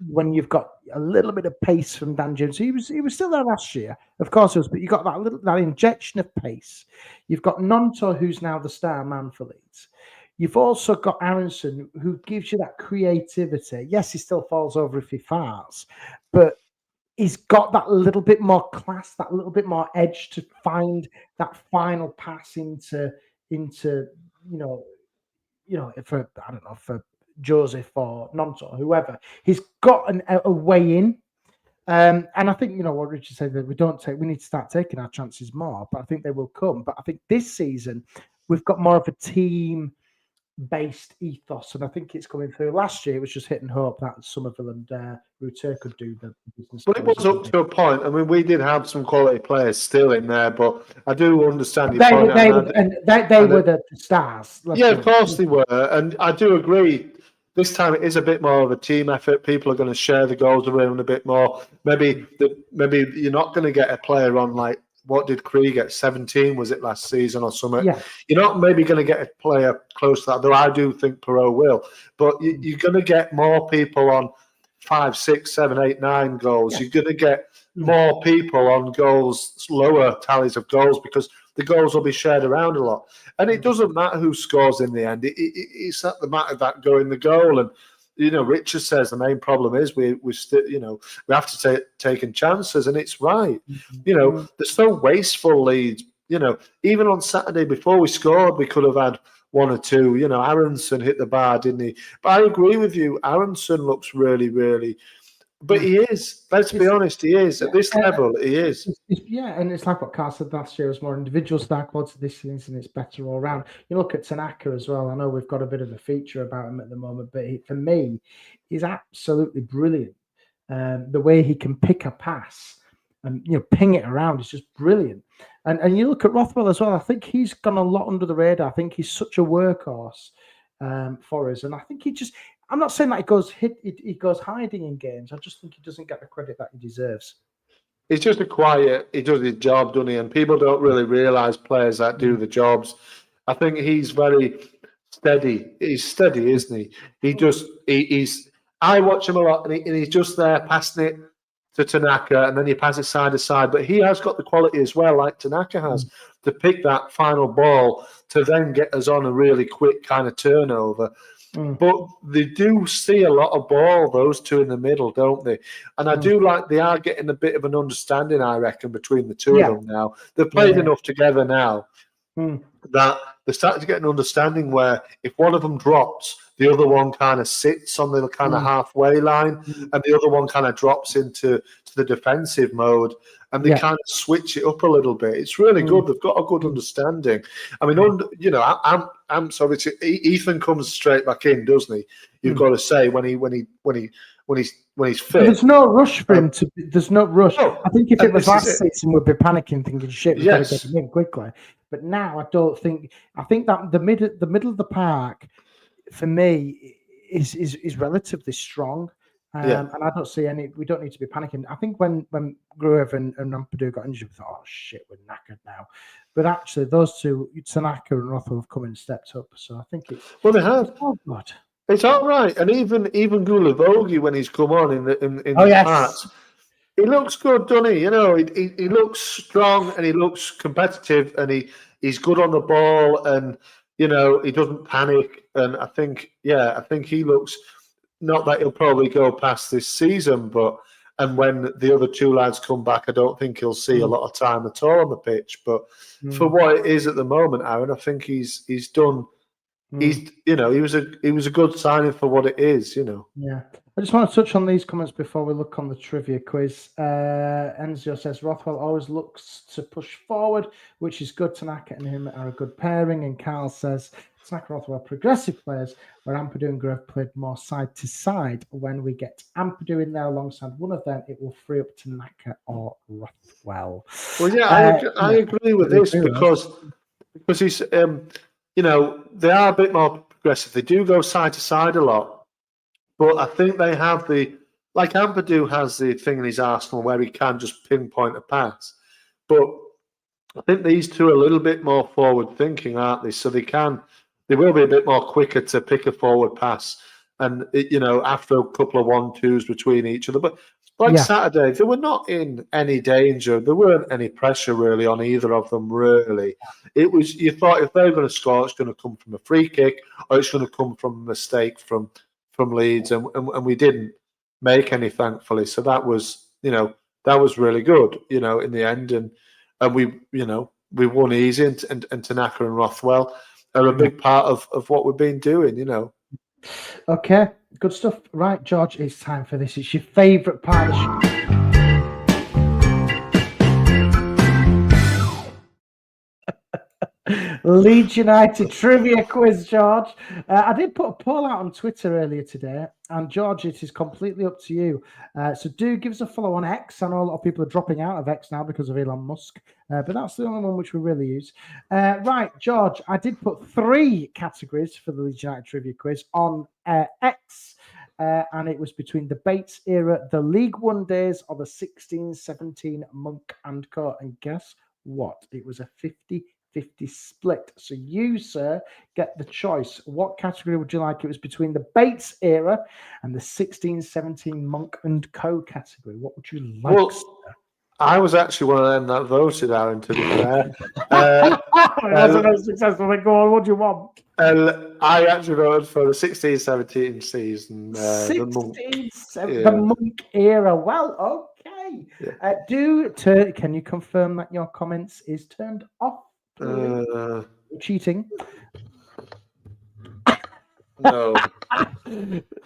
S1: when you've got a little bit of pace from Dan Jones, he was still there last year, of course it was, but you got that injection of pace. You've got Nonto, who's now the star man for Leeds. You've also got Aronson, who gives you that creativity. Yes, he still falls over if he farts, but he's got that little bit more class, that little bit more edge to find that final pass into for Joseph or Nonto, whoever. He's got a way in. And I think, what Richard said, that we need to start taking our chances more, but I think they will come. But I think this season, we've got more of a team based ethos, and I think it's coming through. Last year it was just hit and hope that Somerville and Ruter could do the business.
S2: But it was up to a point. I mean, we did have some quality players still in there, but I do understand your point.
S1: They were the stars.
S2: Yeah, of course they were, and I do agree. This time it is a bit more of a team effort. People are going to share the goals around a bit more. Maybe you're not going to get a player on like, what did Cree get? 17 was it last season or something?
S1: Yeah.
S2: You're not maybe going to get a player close to that, though I do think Perot will. But you're going to get more people on 5, 6, 7, 8, 9 goals. Yeah. You're going to get more people on goals, lower tallies of goals, because the goals will be shared around a lot. And it doesn't matter who scores in the end. It's not the matter of that going the goal. And Richard says the main problem is we still, we have to taking chances, and it's right. They're so wasteful, Leeds. Even on Saturday before we scored, we could have had 1 or 2. Aronson hit the bar, didn't he? But I agree with you. Aronson looks really, really. But he is. Let's be honest. He is at this level. He is.
S1: And it's like what Carl said last year. It was more individual star quality. This season, it's better all round. You look at Tanaka as well. I know we've got a bit of a feature about him at the moment, but for me, he's absolutely brilliant. The way he can pick a pass and ping it around. It's just brilliant. And you look at Rothwell as well. I think he's gone a lot under the radar. I think he's such a workhorse for us, and I think I'm not saying that he goes hiding in games. I just think he doesn't get the credit that he deserves.
S2: He's just he does his job, doesn't he? And people don't really realise players that do the jobs. I think he's very steady. He's steady, isn't he? I watch him a lot, and he's just there passing it to Tanaka, and then he passes side to side. But he has got the quality as well, like Tanaka has, to pick that final ball to then get us on a really quick kind of turnover. But they do see a lot of ball, those two in the middle, don't they? And I do like they are getting a bit of an understanding, I reckon, between the two of them now. They've played enough together now that they're starting to get an understanding where if one of them drops, the other one kind of sits on the kind of halfway line, and the other one kind of drops into the defensive mode, and they kind of switch it up a little bit. It's really good. They've got a good understanding. I mean, I'm sorry. Ethan comes straight back in, doesn't he? You've got to say when he's fit.
S1: There's no rush for him to. There's no rush. No, I think if it was last season, we'd be panicking, thinking, "Shit, we've got to get him in quickly." But now, I don't think. I think that the middle of the park, for me, is relatively strong. And I don't see we don't need to be panicking. I think when Gruev and Ampadu got injured, we thought, oh shit, we're knackered now. But actually, those two, Tanaka and Rothwell, have come in and stepped up. So I think it's
S2: they have.
S1: Oh god,
S2: it's all right. And even Gulavogi, when he's come on in the parts, he looks good, doesn't he? He looks strong and he looks competitive and he's good on the ball and he doesn't panic. And I think he looks. Not that he'll probably go past this season, and when the other two lads come back, I don't think he'll see a lot of time at all on the pitch. But for what it is at the moment, Aaron, I think he's done. He was a good signing for what it is.
S1: Yeah. I just want to touch on these comments before we look on the trivia quiz. Enzio says Rothwell always looks to push forward, which is good. Tanaka and him are a good pairing. And Carl says Tanaka and Rothwell are progressive players, where Ampadu and Gruev played more side to side. When we get Ampadu in there alongside one of them, it will free up Tanaka or Rothwell.
S2: Well, yeah, I agree with this because he's they are a bit more progressive. They do go side to side a lot. But I think they have Ampadu has the thing in his arsenal where he can just pinpoint a pass. But I think these two are a little bit more forward thinking, aren't they? So they will be a bit more quicker to pick a forward pass. And, after a couple of 1-2s between each other. But Saturday, they were not in any danger. There weren't any pressure really on either of them, really. It was, you thought if they're going to score, it's going to come from a free kick or it's going to come from a mistake from Leeds, and we didn't make any, thankfully. So that was really good, in the end, and we won easy, and Tanaka and Rothwell are a big part of what we've been doing,
S1: Okay, good stuff. Right, George, it's time for this. It's your favourite part of the show. Leeds United trivia quiz, George. I did put a poll out on Twitter earlier today, and George, it is completely up to you. So do give us a follow on X. I know a lot of people are dropping out of X now because of Elon Musk, but that's the only one which we really use. Right, George, I did put 3 categories for the Leeds United trivia quiz on X. And it was between the Bates era, the League One days, or the 16-17 Monk and Co. And guess what? It was a 50-50 split. So you, sir, get the choice. What category would you like? It was between the Bates era and the 16-17 Monk and Co. category. What would you like,
S2: well,
S1: sir?
S2: I was actually one of them that voted, Aaron, to be fair.
S1: It wasn't as successful. Go on, what do you want?
S2: I actually voted for the 16-17 season.
S1: The Monk era. Well, okay. Yeah. Can you confirm that your comments is turned off? Cheating.
S2: No.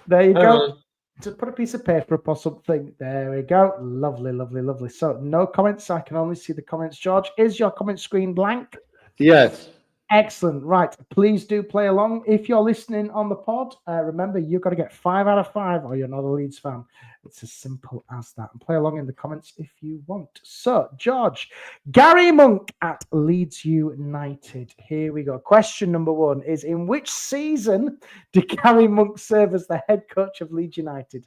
S1: There you go. Just put a piece of paper up or something. There we go. Lovely, lovely, lovely. So no comments. I can only see the comments. George, is your comment screen blank?
S2: Yes.
S1: Excellent. Right. Please do play along. If you're listening on the pod, remember, you've got to get 5 out of 5 or you're not a Leeds fan. It's as simple as that. And play along in the comments if you want. So, George, Gary Monk at Leeds United. Here we go. Question number 1 is, in which season did Gary Monk serve as the head coach of Leeds United?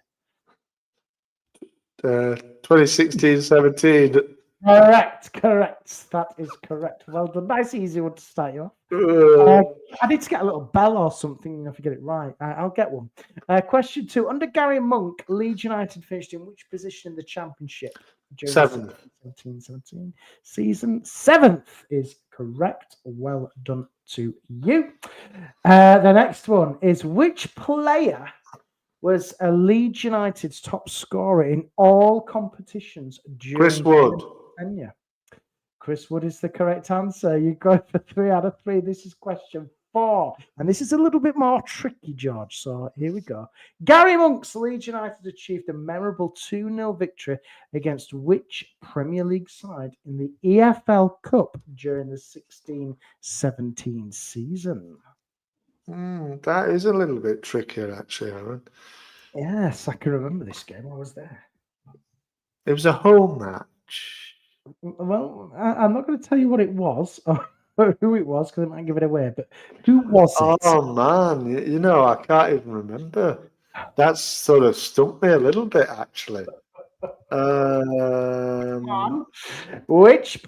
S2: 2016-17.
S1: Correct. That is correct. Well done. Nice, easy one to start you off. I need to get a little bell or something if I get it right. I'll get one. Question 2. Under Gary Monk, Leeds United finished in which position in the Championship?
S2: Seventh.
S1: 17 season. 7th is correct. Well done to you. The next one is, which player was a Leeds United's top scorer in all competitions during
S2: Chris Wood.
S1: tenure? Chris Wood is the correct answer. You go for 3 out of 3. This is question 4. And this is a little bit more tricky, George. So here we go. Gary Monk's Leeds United achieved a memorable 2-0 victory against which Premier League side in the EFL Cup during the 16-17 season?
S2: That is a little bit trickier, actually, Aaron.
S1: Yes, I can remember this game. I was there.
S2: It was a home match.
S1: Well, I'm not going to tell you what it was or who it was because I might give it away. But who was it?
S2: Oh man, you know, I can't even remember. That's sort of stumped me a little bit, actually.
S1: Which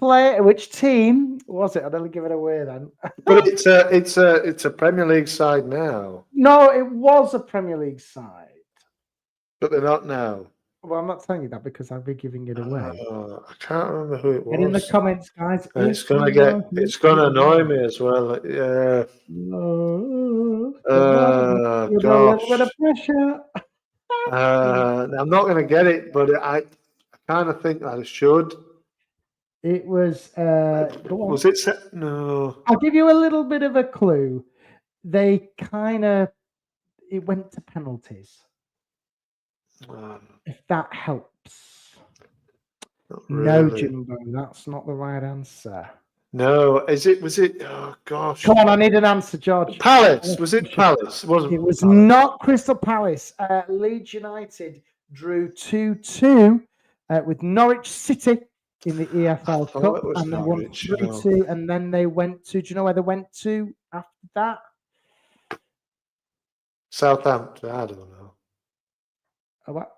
S1: team was it? I'll only give it away then.
S2: But it's a Premier League side now.
S1: No, it was a Premier League side.
S2: But they're not now.
S1: Well, I'm not telling you that because I'll be giving it away.
S2: I can't remember who it was.
S1: Get in the comments, guys.
S2: It's gonna annoy me as well. Yeah.
S1: No.
S2: Gosh.
S1: A little bit of pressure.
S2: I'm not gonna get it, but I kind of think I should.
S1: It was.
S2: Was it? No.
S1: I'll give you a little bit of a clue. It went to penalties. If that helps.
S2: Really.
S1: No, Jimbo, that's not the right answer.
S2: No, was it? Oh gosh!
S1: Come on, I need an answer, George.
S2: Palace. Was it Palace?
S1: It was not Crystal Palace. Leeds United drew 2-2 with Norwich City in the EFL Cup, and they won 3-2. And then they went to. Do you know where they went to after that?
S2: Southampton. I don't know.
S1: What?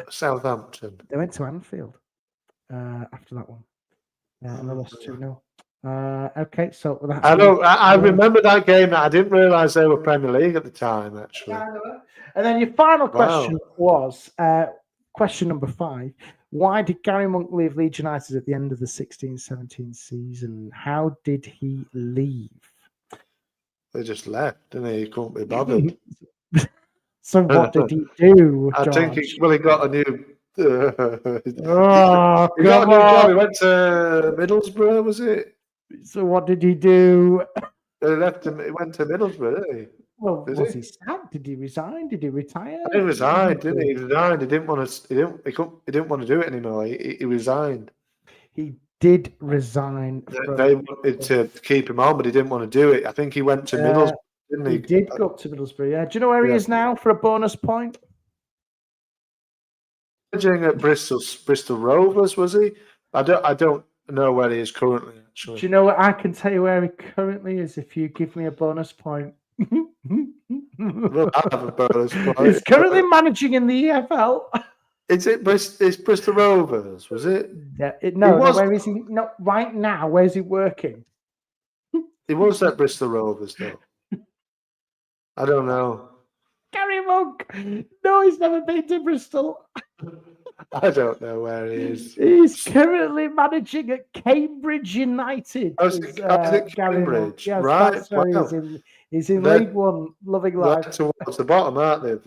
S2: Southampton.
S1: They went to Anfield after that one. And they lost 2-0. Okay, so that's
S2: I remember that game. I didn't realise they were Premier League at the time, actually.
S1: And then your final question was question number 5. Why did Gary Monk leave Leeds United at the end of the 16-17 season? How did he leave?
S2: They just left, didn't he? He couldn't be bothered.
S1: So what did he do,
S2: I
S1: George?
S2: think he got a new. He
S1: got
S2: a new job. He went to Middlesbrough, was it?
S1: So what did he do?
S2: He left him. He went to Middlesbrough, didn't he?
S1: Well, was he sad? Did he resign? Did he retire?
S2: He resigned, didn't he? He resigned. He didn't want to. He didn't want to do it anymore. He resigned.
S1: He did resign.
S2: They wanted to keep him on, but he didn't want to do it. I think he went to Middlesbrough. Didn't he?
S1: He did go up to Middlesbrough, yeah. Do you know where he is now for a bonus point?
S2: Managing at Bristol Rovers, was he? I don't know where he is currently, actually.
S1: Do you know what? I can tell you where he currently is if you give me a bonus point.
S2: Well, I have a bonus point.
S1: He's currently managing in the EFL.
S2: Is it Bristol Rovers, was it?
S1: Yeah, where is he? No, right now, where's he working?
S2: He was at Bristol Rovers, though. I don't know.
S1: Gary Monk. No, he's never been to Bristol.
S2: I don't know where he is.
S1: He's currently managing at Cambridge United.
S2: Cambridge?
S1: Yes,
S2: right.
S1: That's where he's in League One, loving life.
S2: Right towards the bottom, aren't they? I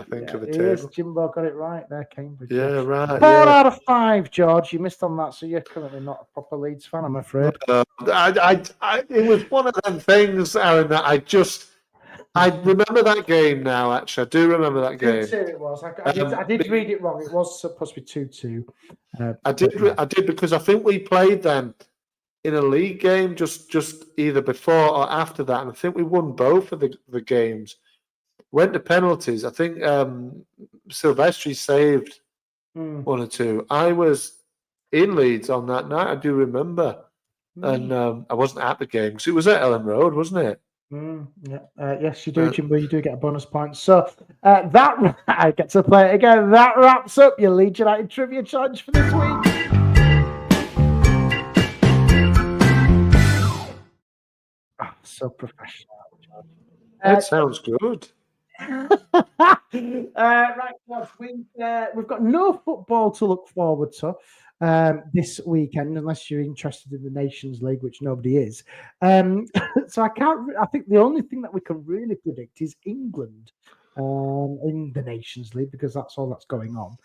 S2: think of the table.
S1: Yes, Jimbo got it right there, Cambridge.
S2: Yeah, right.
S1: 4 out of 5, George. You missed on that, so you're currently not a proper Leeds fan, I'm afraid.
S2: It was one of them things, Aaron, that I remember that game now, actually. I do remember that game.
S1: 2-2 it was. I did read it wrong. It was supposed to be 2-2.
S2: I did because I think we played them in a league game just either before or after that, and I think we won both of the games. Went to penalties. I think Silvestri saved one or two. I was in Leeds on that night. I do remember, and I wasn't at the game because it was at Elland Road, wasn't it?
S1: Yes, you do, Jimbo. You do get a bonus point. So that I get to play it again. That wraps up your Leeds United trivia challenge for this week. So professional.
S2: That sounds good.
S1: Right, George, we've got no football to look forward to this weekend, unless you're interested in the Nations League, which nobody is. So I think the only thing that we can really predict is England in the Nations League, because that's all that's going on.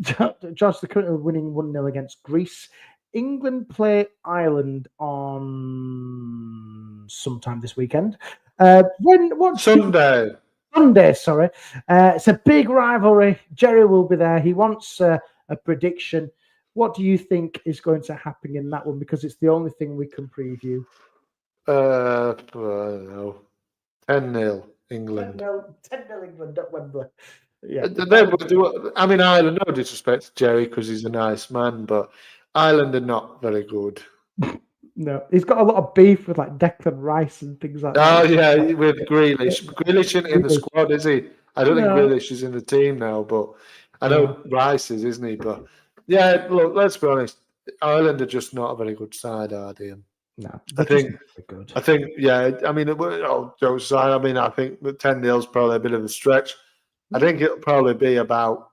S1: George, they're currently winning 1-0 against Greece. England play Ireland on sometime this weekend.
S2: Sunday.
S1: Sorry. It's a big rivalry. Jerry will be there. He wants a prediction. What do you think is going to happen in that one? Because it's the only thing we can preview.
S2: I don't know. 10-0 England.
S1: 10-0 England at Wembley. Yeah.
S2: I mean, Ireland, no disrespect to Jerry because he's a nice man, but Ireland are not very good.
S1: No, he's got a lot of beef with like Declan Rice and things like that.
S2: Oh yeah, with Grealish. Grealish isn't in the squad, is he? I don't think Grealish is in the team now, but I know Rice is, isn't he? But yeah, look, let's be honest. Ireland are just not a very good side, are they?
S1: No,
S2: I think, yeah. I mean, jokes aside, I mean, I think 10-0 is probably a bit of a stretch. I think it'll probably be about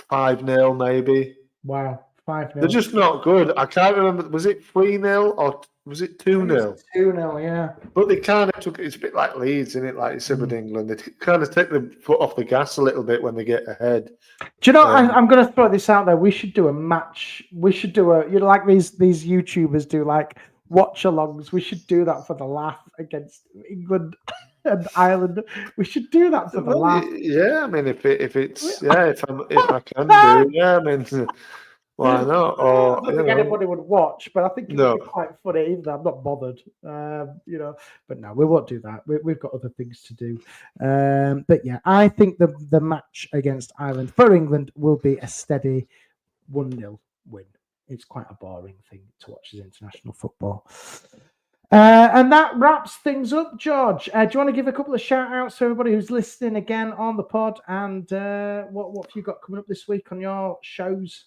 S2: 5-0, maybe.
S1: Wow. 5-0.
S2: They're just not good. I can't remember. Was it 3-0 or was it 2-0?
S1: 2-0, yeah.
S2: But they kind of took it. It's a bit like Leeds, isn't it? Like you said with England, they kind of take the foot off the gas a little bit when they get ahead.
S1: Do you know? I'm going to throw this out there. We should do a match. We should do like these YouTubers do, like watch-alongs. We should do that for the laugh against England and Ireland. We should do that for the laugh.
S2: Yeah, I mean, if I can do, yeah, I mean. Why not?
S1: I don't think anybody would watch, but I think it would be quite funny. Even though I'm not bothered, But no, we won't do that. We've got other things to do. But yeah, I think the match against Ireland for England will be a steady 1-0 win. It's quite a boring thing to watch as international football. And that wraps things up, George. Do you want to give a couple of shout-outs to everybody who's listening again on the pod? And what have you got coming up this week on your shows?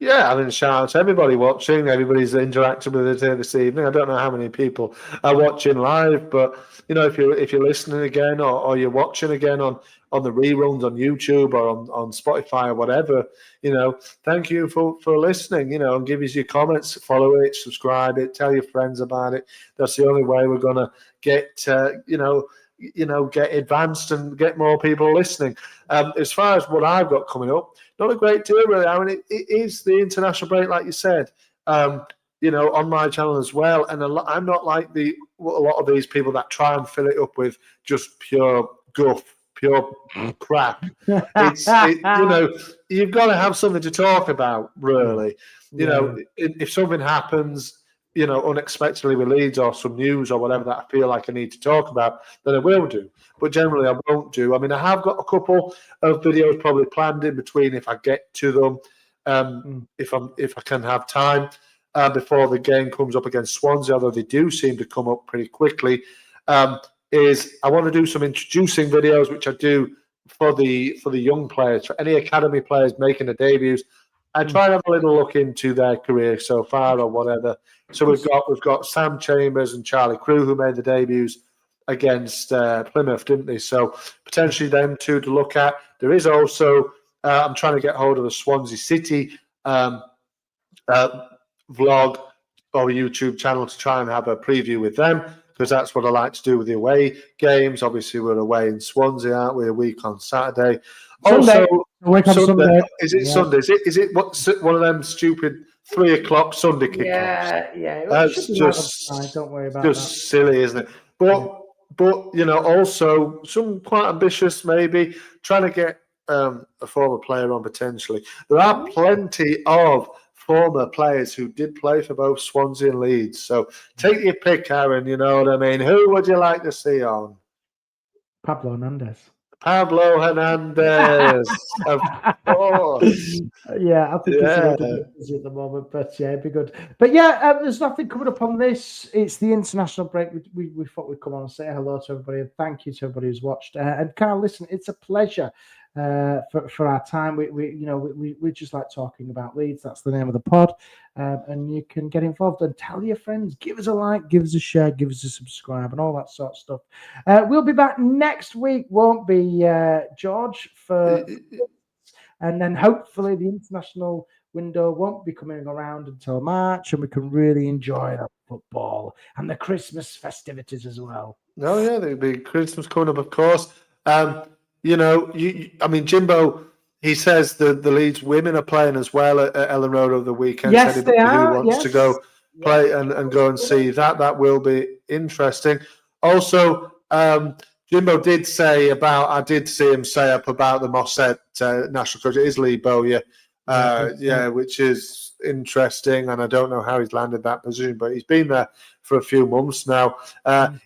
S2: Yeah, I mean, shout out to everybody watching. Everybody's interacting with us here this evening. I don't know how many people are watching live, but if you're listening again or you're watching again on the reruns on YouTube or on Spotify or whatever, thank you for listening. And give us your comments, follow it, subscribe it, tell your friends about it. That's the only way we're gonna get get advanced and get more people listening. As far as what I've got coming up, not a great deal really. I mean, it is the international break, like you said, on my channel as well. And I'm not like a lot of these people that try and fill it up with just pure guff, pure crap. You've got to have something to talk about, really. If something happens, unexpectedly with Leeds or some news or whatever that I feel like I need to talk about, then I will do. But generally, I won't do. I mean, I have got a couple of videos probably planned in between if I get to them, if I can have time before the game comes up against Swansea, although they do seem to come up pretty quickly. Is I want to do some introducing videos, which I do for the young players, for any academy players making their debuts. I try and have a little look into their career so far or whatever. So we've got Sam Chambers and Charlie Crew who made the debuts against Plymouth, didn't they? So potentially them two to look at. There is also I'm trying to get hold of the Swansea City vlog or YouTube channel to try and have a preview with them, because that's what I like to do with the away games. Obviously, we're away in Swansea, aren't we? A week on Saturday.
S1: Sunday.
S2: Also, Sunday. Is it Sunday? Is it one of them stupid 3:00 Sunday kickoffs?
S1: Yeah.
S2: That's just
S1: don't worry about
S2: just
S1: that.
S2: Silly, isn't it? But also some quite ambitious, maybe trying to get a former player on potentially. There are plenty of former players who did play for both Swansea and Leeds. So take your pick, Aaron, you know what I mean? Who would you like to see on?
S1: Pablo Hernandez.
S2: Pablo Hernandez, of course.
S1: Yeah, I think it's a little bit busy at the moment, but yeah, it'd be good. But yeah, there's nothing coming up on this. It's the international break. We thought we'd come on and say hello to everybody and thank you to everybody who's watched. And Carl, listen, it's a pleasure for our time. We just like talking about Leeds. That's the name of the pod. And you can get involved and tell your friends. Give us a like, give us a share, give us a subscribe, and all that sort of stuff. We'll be back next week. Won't be George for. And then hopefully the international window won't be coming around until March, and we can really enjoy that football and the Christmas festivities as well.
S2: Oh yeah, there'll be Christmas coming up, of course. I mean, Jimbo, he says the Leeds women are playing as well at Elland Road over the weekend.
S1: Yes,
S2: anybody
S1: they are.
S2: who wants to go play and go and see that will be interesting. Also, Jimbo did say I did see him say up about the Mossad national coach. It is Lee Bowyer, which is interesting, and I don't know how he's landed that position, but he's been there for a few months now.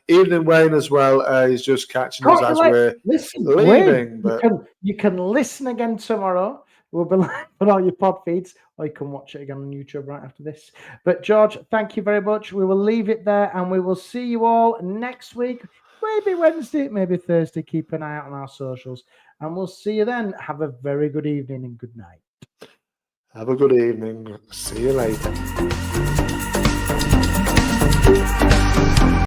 S2: Evening Wayne as well. He's just catching us as we're leaving.
S1: But you can listen again tomorrow. We'll be live on all your pod feeds, or you can watch it again on YouTube right after this. But George, thank you very much. We will leave it there, and we will see you all next week. Maybe Wednesday, maybe Thursday. Keep an eye out on our socials. And we'll see you then. Have a very good evening and good night.
S2: Have a good evening. See you later.